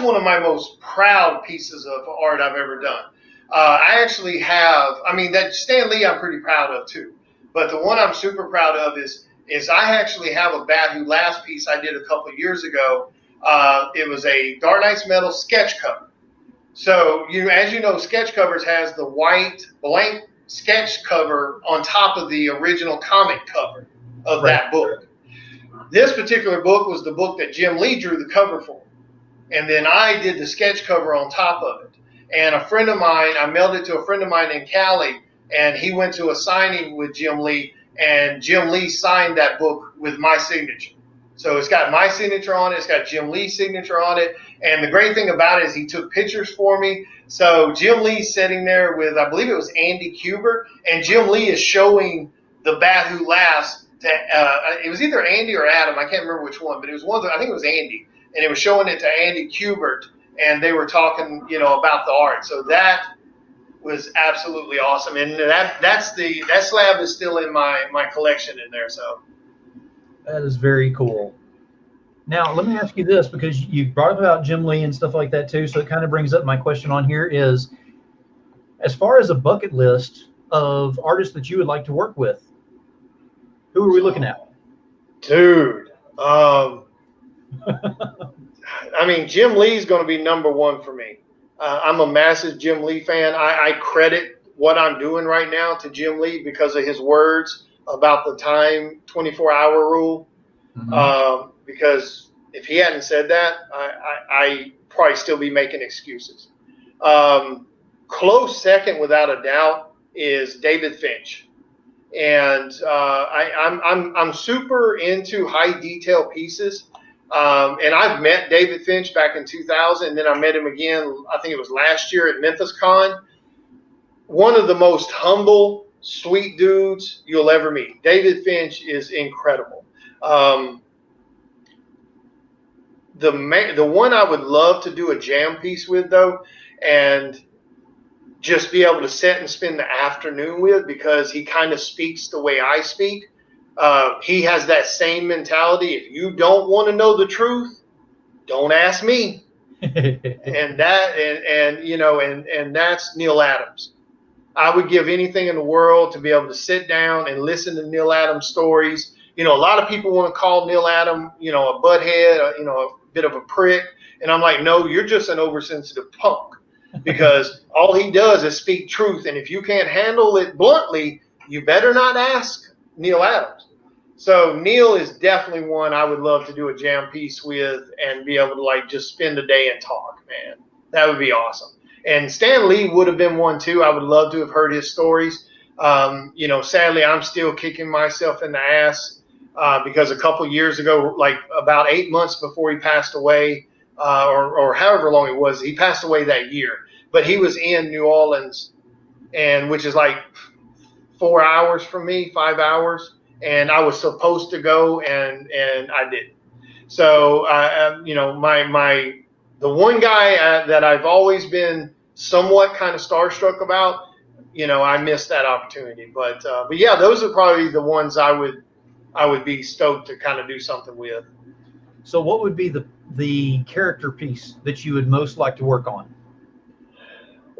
one of my most proud pieces of art I've ever done. I actually have, that Stan Lee I'm pretty proud of too. But the one I'm super proud of is I actually have a Badu Last piece I did a couple of years ago. It was a Dark Knight's Metal sketch cover. So as you know, sketch covers has the white blank sketch cover on top of the original comic cover of that book. This particular book was the book that Jim Lee drew the cover for. And then I did the sketch cover on top of it. And a friend of mine, I mailed it to a friend of mine in Cali, and he went to a signing with Jim Lee, and Jim Lee signed that book with my signature. So it's got my signature on it. It's got Jim Lee's signature on it. And the great thing about it is he took pictures for me. So Jim Lee's sitting there with, I believe it was Andy Kubert, and Jim Lee is showing the Bat Who Laughs to, it was either Andy or Adam. I can't remember which one, but it was one, I think it was Andy. And it was showing it to Andy Kubert, and they were talking, about the art. So that was absolutely awesome. And that slab is still in my collection in there. So that is very cool. Now, let me ask you this, because you brought up about Jim Lee and stuff like that too. So it kind of brings up my question on here is, as far as a bucket list of artists that you would like to work with, who are we looking at? Dude, I mean, Jim Lee's going to be number one for me. I'm a massive Jim Lee fan. I credit what I'm doing right now to Jim Lee because of his words about the time 24-hour rule. Mm-hmm. Because if he hadn't said that, I probably still be making excuses. Close second, without a doubt, is David Finch. And I'm super into high detail pieces. And I've met David Finch back in 2000, and then I met him again, I think it was last year at Memphis Con. One of the most humble, sweet dudes you'll ever meet. David Finch is incredible. The one I would love to do a jam piece with, though, and just be able to sit and spend the afternoon with, because he kind of speaks the way I speak. He has that same mentality. If you don't want to know the truth, don't ask me. and that's Neil Adams. I would give anything in the world to be able to sit down and listen to Neil Adams stories. A lot of people want to call Neil Adams, a butthead, a bit of a prick. And I'm like, no, you're just an oversensitive punk, because all he does is speak truth. And if you can't handle it bluntly, you better not ask Neil Adams. So Neil is definitely one I would love to do a jam piece with and be able to just spend a day and talk, man. That would be awesome. And Stan Lee would have been one too. I would love to have heard his stories. Sadly, I'm still kicking myself in the ass because a couple years ago, like about 8 months before he passed away, or however long it was, he passed away that year. But he was in New Orleans, and which is like 4 hours from me, 5 hours. And I was supposed to go, and I didn't. So, the one guy that I've always been somewhat kind of starstruck about, I missed that opportunity. But yeah, those are probably the ones I would be stoked to kind of do something with. So, what would be the character piece that you would most like to work on?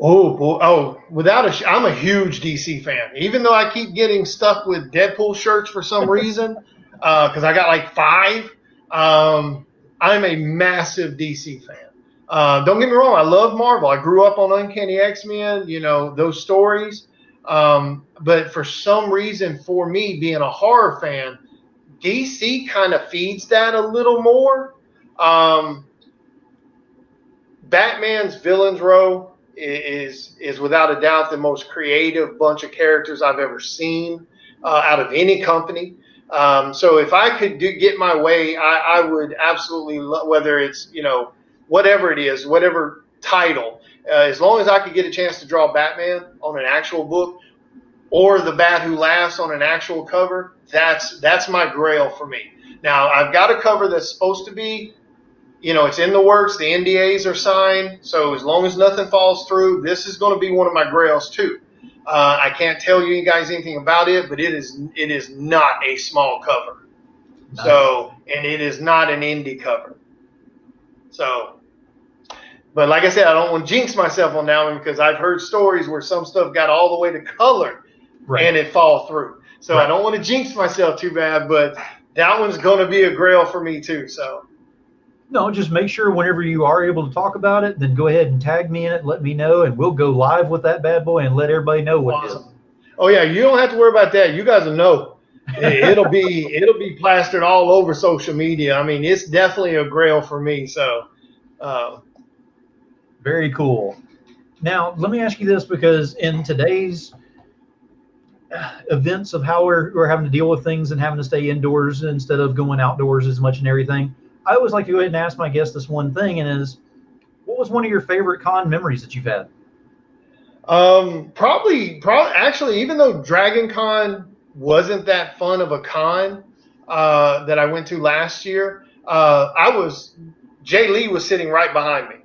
I'm a huge DC fan. Even though I keep getting stuck with Deadpool shirts for some reason, because I got like 5, I'm a massive DC fan. Don't get me wrong, I love Marvel. I grew up on Uncanny X-Men, those stories. But for some reason, for me, being a horror fan, DC kind of feeds that a little more. Batman's Villains Row is without a doubt the most creative bunch of characters I've ever seen out of any company. So if I could get my way, I would absolutely whether it's, whatever it is, whatever title, as long as I could get a chance to draw Batman on an actual book or the Bat Who Laughs on an actual cover, that's my grail for me. Now, I've got a cover that's supposed to be, it's in the works. The NDAs are signed. So as long as nothing falls through, this is going to be one of my grails too. I can't tell you guys anything about it, but it is not a small cover. Nice. So, and it is not an indie cover. So, but like I said, I don't want to jinx myself on that one because I've heard stories where some stuff got all the way to color and it fall through. So I don't want to jinx myself too bad, but that one's going to be a grail for me too. So. No, just make sure whenever you are able to talk about it, then go ahead and tag me in it, let me know, and we'll go live with that bad boy and let everybody know what it is. Oh, yeah, you don't have to worry about that. You guys will know. It'll be plastered all over social media. I mean, it's definitely a grail for me. So, Very cool. Now, let me ask you this, because in today's events of how we're having to deal with things and having to stay indoors instead of going outdoors as much and everything, I always like to go ahead and ask my guests this one thing, and is, what was one of your favorite con memories that you've had? probably, actually, even though Dragon Con wasn't that fun of a con that I went to last year, Jay Lee was sitting right behind me.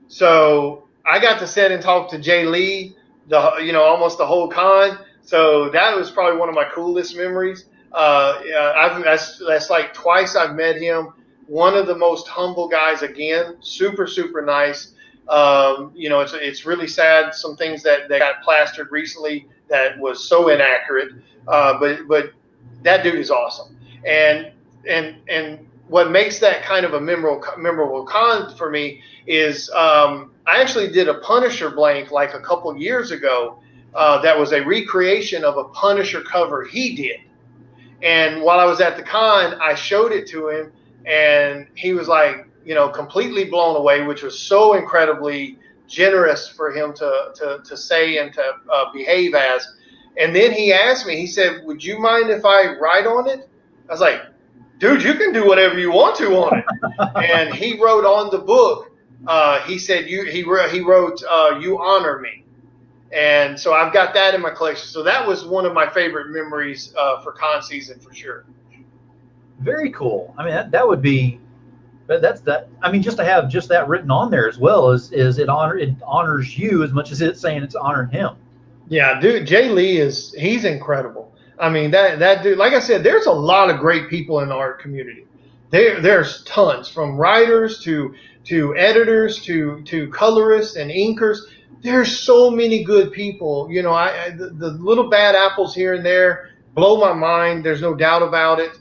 So I got to sit and talk to Jay Lee, almost the whole con. So that was probably one of my coolest memories. Yeah, that's like twice I've met him. One of the most humble guys again, super, super nice. It's really sad, some things that got plastered recently that was so inaccurate. But that dude is awesome. And what makes that kind of a memorable con for me is I actually did a Punisher blank like a couple years ago. That was a recreation of a Punisher cover he did. And while I was at the con, I showed it to him, and he was like, completely blown away, which was so incredibly generous for him to say and to behave as. And then he asked me, he said, "Would you mind if I write on it?" I was like, "Dude, you can do whatever you want to on it." And he wrote on the book. He said, he wrote, "You honor me." And so I've got that in my collection. So that was one of my favorite memories for con season for sure. Very cool. I mean, that would be, that's that. I mean, just to have just that written on there as well is it honors you as much as it's saying it's honoring him. Yeah, dude, Jay Lee he's incredible. I mean, that dude, like I said, there's a lot of great people in the art community. There's tons, from writers to editors to colorists and inkers. There's so many good people. The little bad apples here and there blow my mind. There's no doubt about it.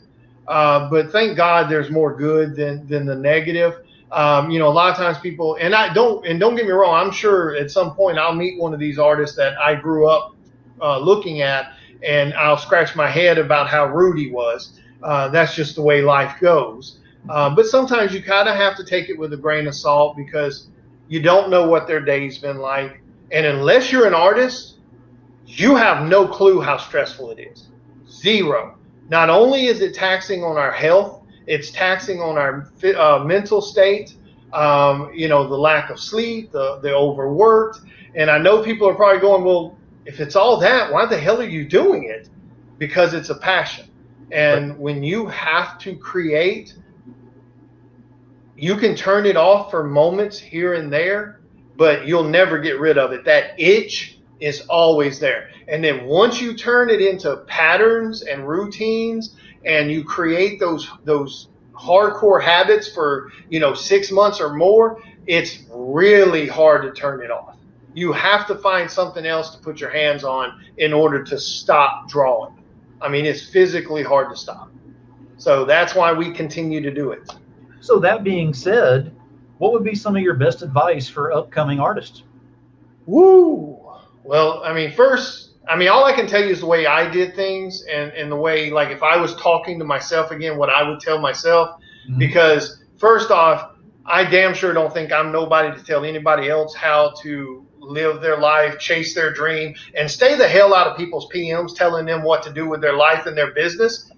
But thank God there's more good than the negative. A lot of times people, don't get me wrong, I'm sure at some point I'll meet one of these artists that I grew up looking at, and I'll scratch my head about how rude he was. That's just the way life goes. But sometimes you kind of have to take it with a grain of salt, because you don't know what their day's been like. And unless you're an artist, you have no clue how stressful it is. Zero. Not only is it taxing on our health, it's taxing on our mental state, the lack of sleep, the overworked. And I know people are probably going, well, if it's all that, why the hell are you doing it? Because it's a passion. And when you have to create, you can turn it off for moments here and there, but you'll never get rid of it. That itch is always there. And then once you turn it into patterns and routines, and you create those hardcore habits for 6 months or more, it's really hard to turn it off. You have to find something else to put your hands on in order to stop drawing. I mean, it's physically hard to stop. So that's why we continue to do it. So that being said, what would be some of your best advice for upcoming artists? Woo! Well, first, all I can tell you is the way I did things, and the way, like, if I was talking to myself again, what I would tell myself. Mm-hmm. Because first off, I damn sure don't think I'm nobody to tell anybody else how to live their life, chase their dream, and stay the hell out of people's PMs telling them what to do with their life and their business.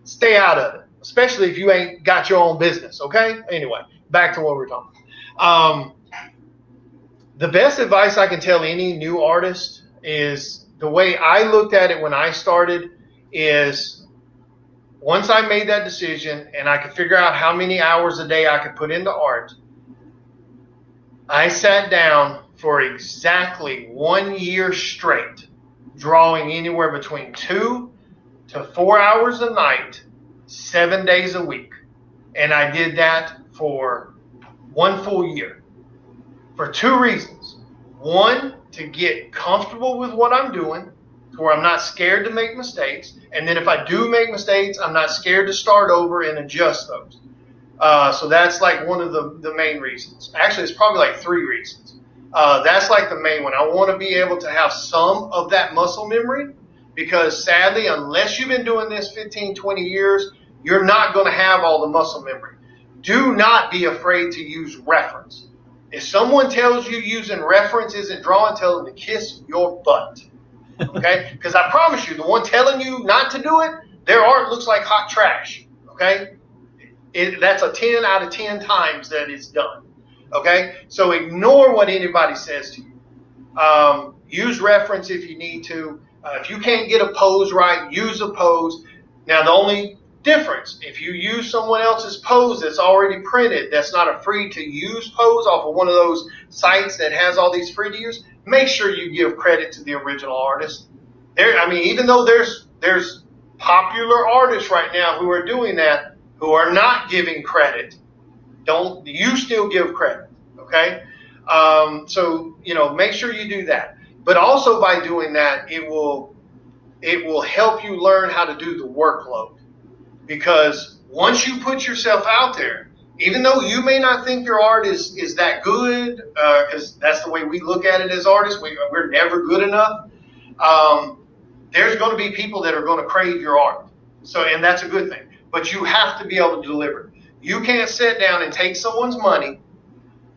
Stay out of it, especially if you ain't got your own business, okay? Anyway, back to what we're talking. The best advice I can tell any new artist is, the way I looked at it when I started is, once I made that decision and I could figure out how many hours a day I could put into art, I sat down for exactly 1 year straight, drawing anywhere between 2 to 4 hours a night, 7 days a week. And I did that for 1 full year. For 2 reasons. One, to get comfortable with what I'm doing, to where I'm not scared to make mistakes. And then if I do make mistakes, I'm not scared to start over and adjust those. So that's like one of the main reasons. Actually, it's probably like 3 reasons. That's like the main one. I want to be able to have some of that muscle memory because sadly, unless you've been doing this 15, 20 years, you're not going to have all the muscle memory. Do not be afraid to use reference. If someone tells you using reference isn't drawing, tell them to kiss your butt. Okay? Because I promise you, the one telling you not to do it, their art looks like hot trash. Okay? That's a 10 out of 10 times that it's done. Okay? So ignore what anybody says to you. Use reference if you need to. If you can't get a pose right, use a pose. Now, the only difference, if you use someone else's pose that's already printed, that's not a free to use pose off of one of those sites that has all these free to use, make sure you give credit to the original artist. Even though there's popular artists right now who are doing that, who are not giving credit, you still give credit, okay? So, make sure you do that. But also by doing that, it will help you learn how to do the workload. Because once you put yourself out there, even though you may not think your art is that good, because that's the way we look at it as artists, we're never good enough, there's going to be people that are going to crave your art. So, and that's a good thing. But you have to be able to deliver. You can't sit down and take someone's money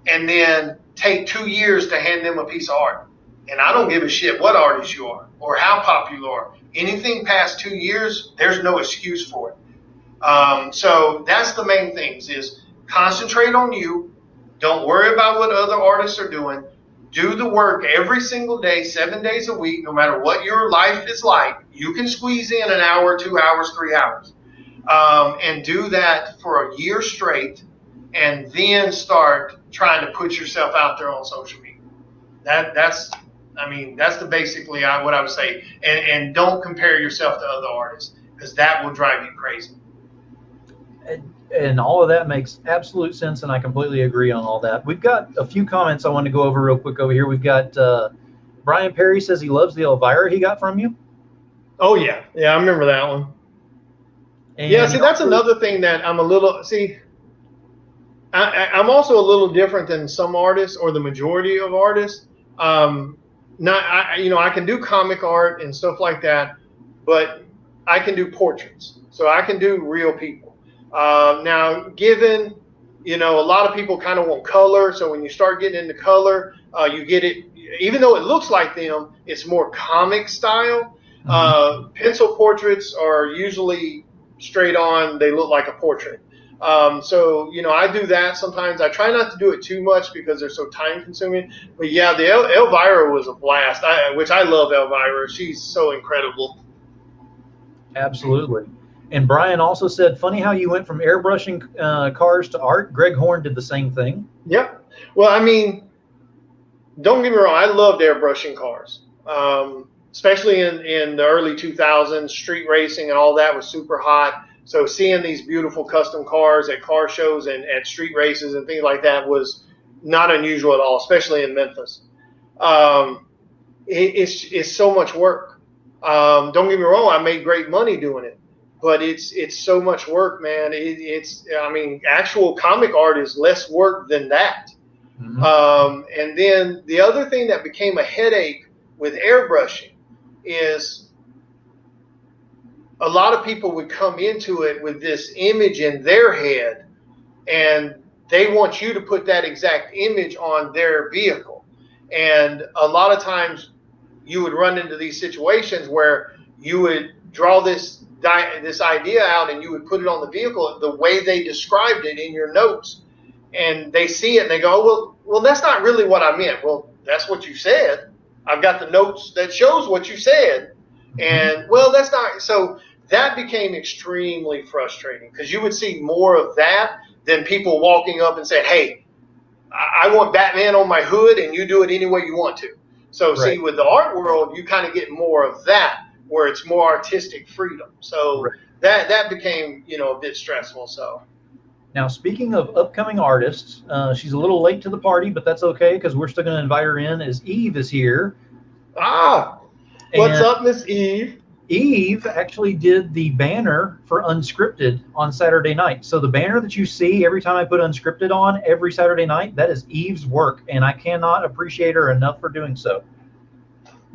and then take 2 years to hand them a piece of art. And I don't give a shit what artist you are or how popular you are. Anything past 2 years, there's no excuse for it. So that's the main things is concentrate on you. Don't worry about what other artists are doing. Do the work every single day, 7 days a week, no matter what your life is like. You can squeeze in an hour, 2 hours, 3 hours. And do that for a year straight and then start trying to put yourself out there on social media. That's basically what I would say. And don't compare yourself to other artists because that will drive you crazy. And all of that makes absolute sense, and I completely agree on all that. We've got a few comments I want to go over real quick over here. We've got Brian Perry says he loves the Elvira he got from you. Oh, yeah. Yeah, I remember that one. And yeah, see, that's another thing that I'm a little – I'm also a little different than some artists or the majority of artists. I can do comic art and stuff like that, but I can do portraits. So I can do real people. Now, given, a lot of people kind of want color. So when you start getting into color, you get it, even though it looks like them, it's more comic style. Mm-hmm. Pencil portraits are usually straight on. They look like a portrait. So, I do that sometimes. I try not to do it too much because they're so time consuming. But yeah, the Elvira was a blast, which I love Elvira. She's so incredible. Absolutely. And Brian also said, funny how you went from airbrushing cars to art. Greg Horn did the same thing. Yep. Well, don't get me wrong. I loved airbrushing cars, especially in the early 2000s. Street racing and all that was super hot. So seeing these beautiful custom cars at car shows and at street races and things like that was not unusual at all, especially in Memphis. It's so much work. Don't get me wrong. I made great money doing it. But it's so much work, man. Actual comic art is less work than that. Mm-hmm. And then the other thing that became a headache with airbrushing is a lot of people would come into it with this image in their head, and they want you to put that exact image on their vehicle. And a lot of times you would run into these situations where you would draw this idea out and you would put it on the vehicle the way they described it in your notes, and they see it and they go, well, that's not really what I meant. Well, that's what you said. I've got the notes that shows what you said. And well, that's not. So that became extremely frustrating because you would see more of that than people walking up and saying, hey, I want Batman on my hood and you do it any way you want to. So right. See, with the art world, you kind of get more of that, where it's more artistic freedom. So right. that became, a bit stressful. So now, speaking of upcoming artists, she's a little late to the party, but that's okay because we're still going to invite her in as Eve is here. What's up, Miss Eve? Eve actually did the banner for Unscripted on Saturday night. So the banner that you see every time I put Unscripted on every Saturday night, that is Eve's work, and I cannot appreciate her enough for doing so.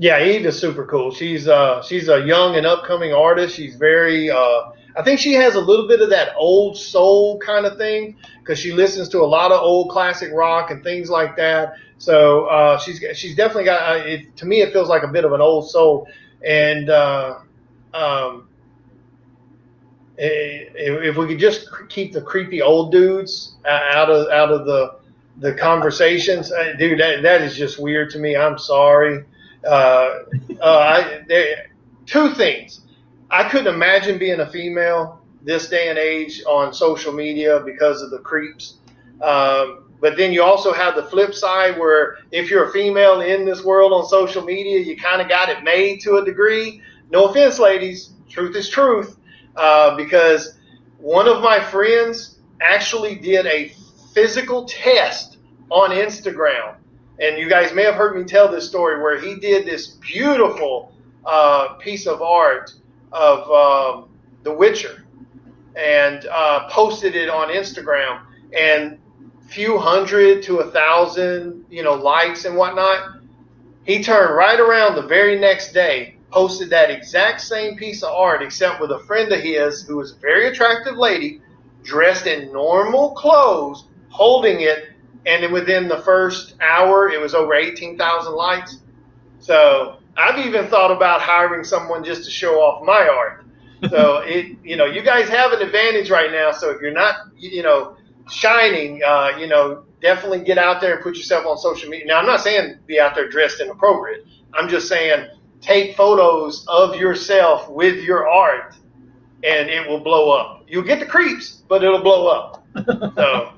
Yeah, Eve is super cool. She's a young and upcoming artist. She's very I think she has a little bit of that old soul kind of thing because she listens to a lot of old classic rock and things like that. So she's definitely got to me it feels like a bit of an old soul. And um, if we could just keep the creepy old dudes out of the conversations, dude, that is just weird to me. I'm sorry. Two things. I couldn't imagine being a female this day and age on social media because of the creeps. But then you also have the flip side where if you're a female in this world on social media, you kind of got it made to a degree. No offense, ladies. Truth is truth. Because one of my friends actually did a physical test on Instagram. And you guys may have heard me tell this story where he did this beautiful piece of art of The Witcher and posted it on Instagram, and few hundred to 1,000, likes and whatnot. He turned right around the very next day, posted that exact same piece of art, except with a friend of his who was a very attractive lady, dressed in normal clothes, holding it, and within the first hour, it was over 18,000 likes. So I've even thought about hiring someone just to show off my art. So you guys have an advantage right now. So if you're not, shining, definitely get out there and put yourself on social media. Now, I'm not saying be out there dressed inappropriate. I'm just saying take photos of yourself with your art, and it will blow up. You'll get the creeps, but it'll blow up. So.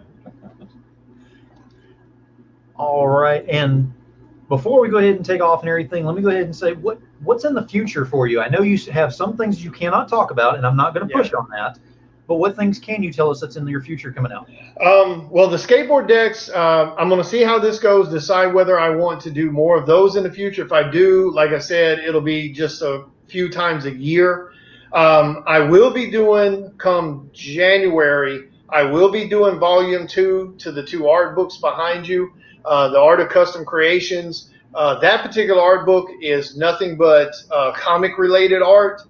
All right, and before we go ahead and take off and everything, let me go ahead and say what's in the future for you. I know you have some things you cannot talk about, and I'm not going to push on that. But what things can you tell us that's in your future coming out? Well, the skateboard decks, I'm going to see how this goes, decide whether I want to do more of those in the future. If I do, like I said, it'll be just a few times a year. I will be doing, come January, I will be doing volume 2 to the 2 art books behind you, the Art of Custom Creations. That particular art book is nothing but comic-related art.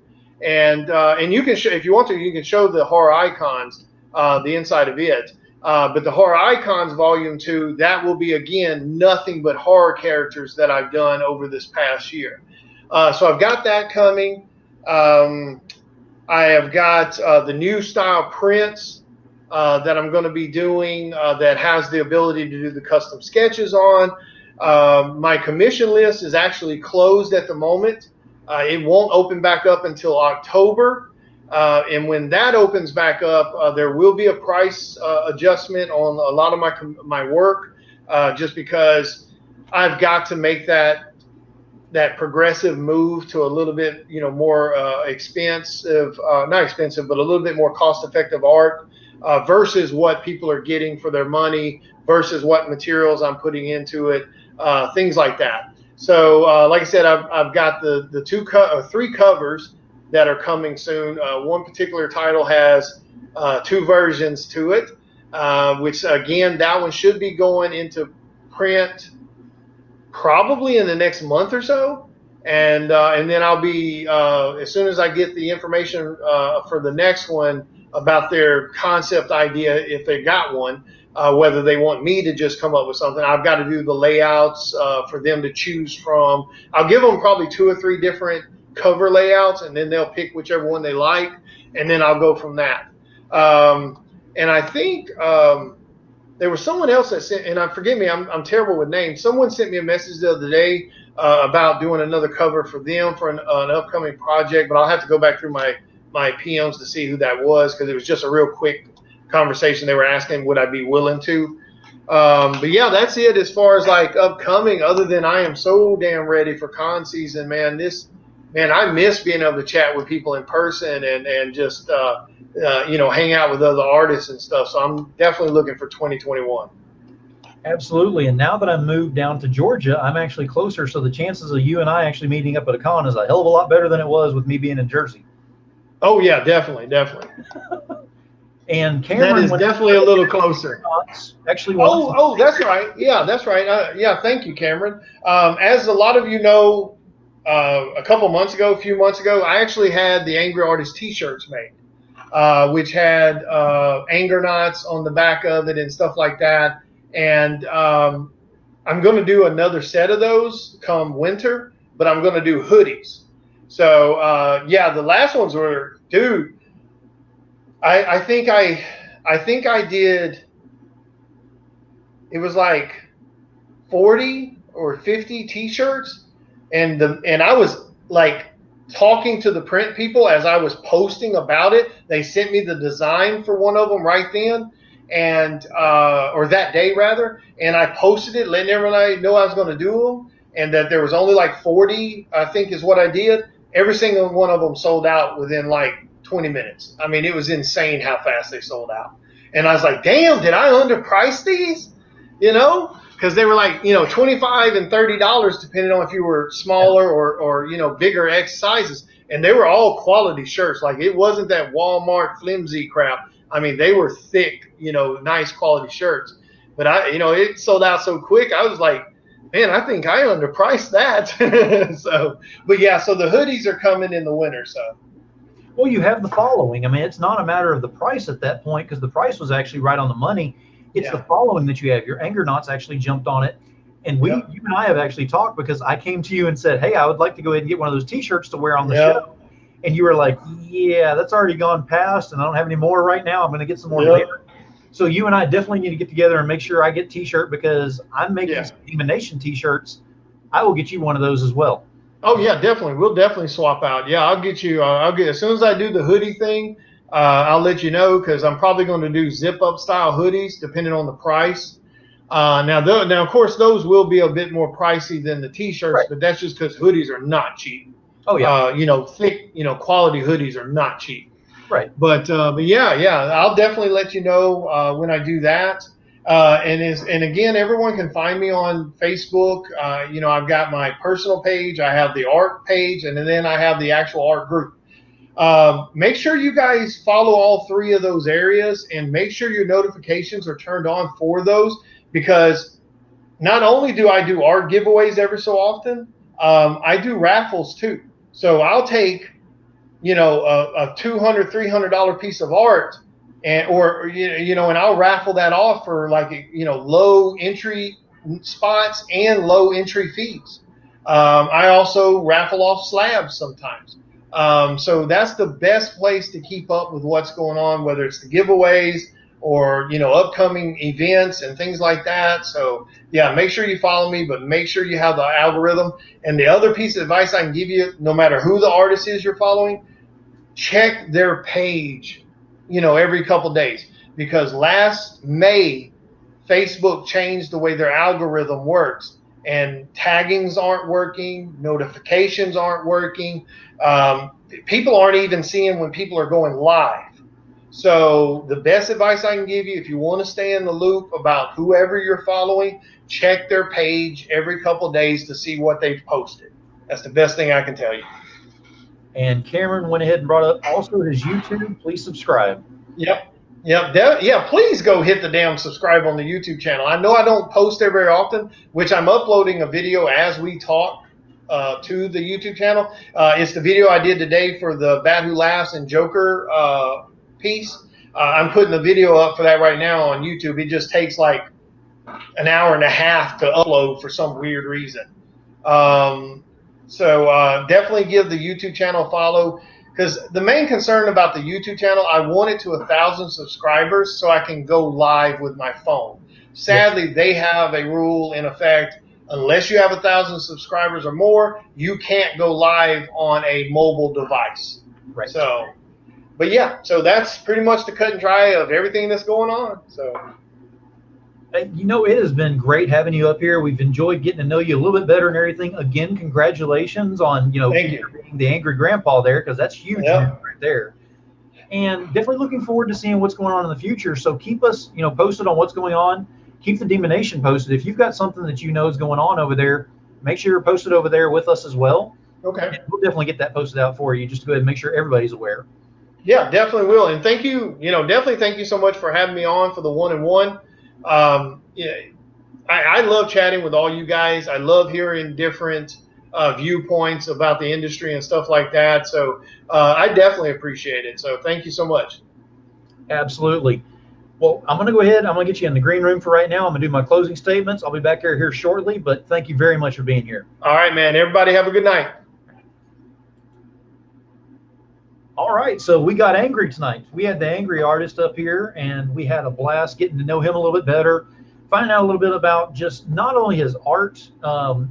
And you can show, if you want to, you can show the horror icons, the inside of it. But the horror icons volume 2, that will be again nothing but horror characters that I've done over this past year. So I've got that coming. I have got the new style prints that I'm going to be doing that has the ability to do the custom sketches on. My commission list is actually closed at the moment. It won't open back up until October. And when that opens back up, there will be a price adjustment on a lot of my work, just because I've got to make that progressive move to a little bit, more expensive, not expensive, but a little bit more cost-effective art versus what people are getting for their money versus what materials I'm putting into it, things like that. So, like I said, I've got the 3 covers that are coming soon. One particular title has 2 versions to it, which again, that one should be going into print probably in the next month or so. And then I'll be, as soon as I get the information for the next one about their concept idea, if they got one, whether they want me to just come up with something. I've got to do the layouts for them to choose from. I'll give them probably 2 or 3 different cover layouts, and then they'll pick whichever one they like, and then I'll go from that. And I think there was someone else that sent, and forgive me, I'm terrible with names. Someone sent me a message the other day about doing another cover for them for an upcoming project, but I'll have to go back through my PMs to see who that was, because it was just a real quick conversation. They were asking would I be willing to, but yeah, that's it as far as like upcoming, other than I am so damn ready for con season, man. I miss being able to chat with people in person and just hang out with other artists and stuff. So I'm definitely looking for 2021. Absolutely. And now that I'm moved down to Georgia, I'm actually closer, so the chances of you and I actually meeting up at a con is a hell of a lot better than it was with me being in Jersey. Oh yeah, definitely. And Cameron, that is definitely a little closer. Actually, that's right. Yeah, that's right. Yeah, thank you, Cameron. As a lot of you know, a few months ago, I actually had the Angry Artist T-shirts made, which had anger knots on the back of it and stuff like that. And I'm going to do another set of those come winter, but I'm going to do hoodies. So yeah, the last ones were, dude. I think I did. It was like 40 or 50 T-shirts, and I was like talking to the print people as I was posting about it. They sent me the design for one of them right then, and or that day rather, and I posted it, letting everybody know I was going to do them, and that there was only like 40, I think is what I did. Every single one of them sold out within like 20 minutes. I mean, it was insane how fast they sold out. And I was like, damn, did I underprice these? You know, because they were like, $25 and $30 depending on if you were smaller or bigger X sizes. And they were all quality shirts. Like, it wasn't that Walmart flimsy crap. I mean, they were thick, nice quality shirts. But it sold out so quick. I was like, man, I think I underpriced that. But yeah, so the hoodies are coming in the winter. So. Well, you have the following. I mean, it's not a matter of the price at that point, because the price was actually right on the money. It's the following that you have. Your anger knots actually jumped on it. And you and I have actually talked, because I came to you and said, hey, I would like to go ahead and get one of those T-shirts to wear on the show. And you were like, yeah, that's already gone past, and I don't have any more right now. I'm going to get some more later. So you and I definitely need to get together and make sure I get T-shirt, because I'm making some DemoNation T-shirts. I will get you one of those as well. Oh yeah, definitely. We'll definitely swap out. Yeah, I'll get you. As soon as I do the hoodie thing, I'll let you know, because I'm probably going to do zip up style hoodies depending on the price. Now of course those will be a bit more pricey than the T-shirts, but that's just because hoodies are not cheap. Oh yeah. Thick, quality hoodies are not cheap. Right. But yeah, I'll definitely let you know when I do that. And again, everyone can find me on Facebook. I've got my personal page, I have the art page, and then I have the actual art group. Make sure you guys follow all three of those areas, and make sure your notifications are turned on for those, because not only do I do art giveaways every so often, I do raffles too. So I'll take, a $200, $300 piece of art, and I'll raffle that off for like, low entry spots and low entry fees. I also raffle off slabs sometimes. So that's the best place to keep up with what's going on, whether it's the giveaways or, upcoming events and things like that. So yeah, make sure you follow me, but make sure you have the algorithm. And the other piece of advice I can give you, no matter who the artist is you're following, check their page, every couple days, because last May, Facebook changed the way their algorithm works, and taggings aren't working, notifications aren't working. People aren't even seeing when people are going live. So the best advice I can give you, if you want to stay in the loop about whoever you're following, check their page every couple of days to see what they've posted. That's the best thing I can tell you. And Cameron went ahead and brought up also his YouTube. Please subscribe. Yep. Yeah, please go hit the damn subscribe on the YouTube channel. I know I don't post there very often, which I'm uploading a video as we talk to the YouTube channel. It's the video I did today for the Bat Who Laughs and Joker piece. I'm putting the video up for that right now on YouTube. It just takes like an hour and a half to upload for some weird reason. So definitely give the YouTube channel a follow, because the main concern about the YouTube channel, I want it to 1,000 subscribers so I can go live with my phone. Sadly, they have a rule in effect. Unless you have 1,000 subscribers or more, you can't go live on a mobile device. Right. So, but yeah, so that's pretty much the cut and dry of everything that's going on. So. It has been great having you up here. We've enjoyed getting to know you a little bit better and everything. Again, congratulations on, Thank you. being the angry grandpa there, because that's huge right there. And definitely looking forward to seeing what's going on in the future. So keep us, posted on what's going on. Keep the DemoNation posted. If you've got something that is going on over there, make sure you're posted over there with us as well. Okay. And we'll definitely get that posted out for you. Just go ahead and make sure everybody's aware. Yeah, definitely will. And thank you, definitely thank you so much for having me on for the 1-on-1. I love chatting with all you guys. I love hearing different viewpoints about the industry and stuff like that. So I definitely appreciate it. So thank you so much. Absolutely. Well, I'm going to go ahead. I'm going to get you in the green room for right now. I'm going to do my closing statements. I'll be back here shortly, but thank you very much for being here. All right, man. Everybody have a good night. All right, so we got Angry tonight. We had the Angry Artist up here, and we had a blast getting to know him a little bit better, finding out a little bit about just not only his art,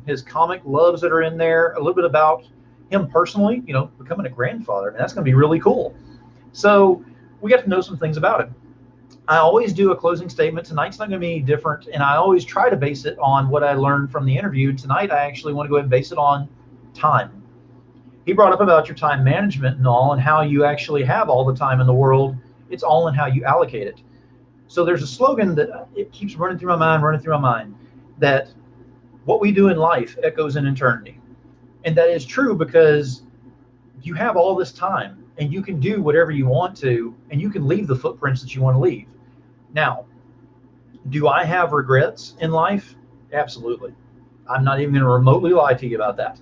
his comic loves that are in there, a little bit about him personally, you know, becoming a grandfather. I mean, that's going to be really cool. So we got to know some things about him. I always do a closing statement. Tonight's not going to be any different, and I always try to base it on what I learned from the interview. Tonight, I actually want to go ahead and base it on time. He brought up about your time management and all, and how you actually have all the time in the world. It's all in how you allocate it. So there's a slogan that it keeps running through my mind, that what we do in life echoes in eternity. And that is true, because you have all this time and you can do whatever you want to, and you can leave the footprints that you want to leave. Now, do I have regrets in life? Absolutely. I'm not even going to remotely lie to you about that.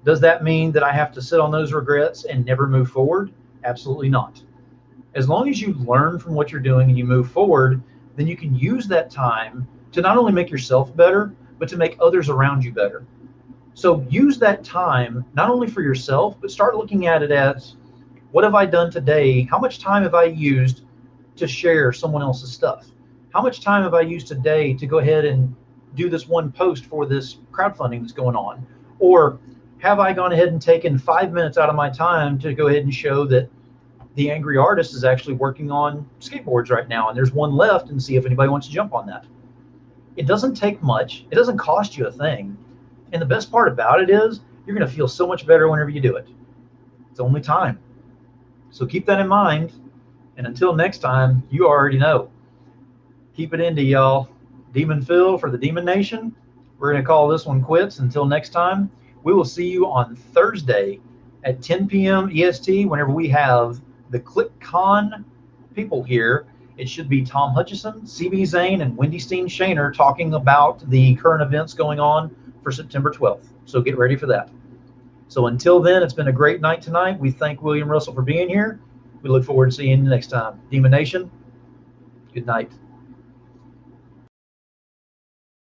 Does that mean that I have to sit on those regrets and never move forward? Absolutely not. As long as you learn from what you're doing and you move forward, then you can use that time to not only make yourself better, but to make others around you better. So use that time not only for yourself, but start looking at it as, what have I done today? How much time have I used to share someone else's stuff? How much time have I used today to go ahead and do this one post for this crowdfunding that's going on? Or have I gone ahead and taken 5 minutes out of my time to go ahead and show that the Angry Artist is actually working on skateboards right now, and there's one left, and see if anybody wants to jump on that? It doesn't take much. It doesn't cost you a thing. And the best part about it is you're going to feel so much better whenever you do it. It's only time. So keep that in mind. And until next time, you already know. Keep it indie, y'all. Demon Phil for the DemoNation. We're going to call this one quits. Until next time, we will see you on Thursday at 10 p.m. EST whenever we have the ClickCon people here. It should be Tom Hutchison, CB Zane, and Wendy Steen Shaner talking about the current events going on for September 12th. So get ready for that. So until then, it's been a great night tonight. We thank William Russell for being here. We look forward to seeing you next time. DemoNation, good night.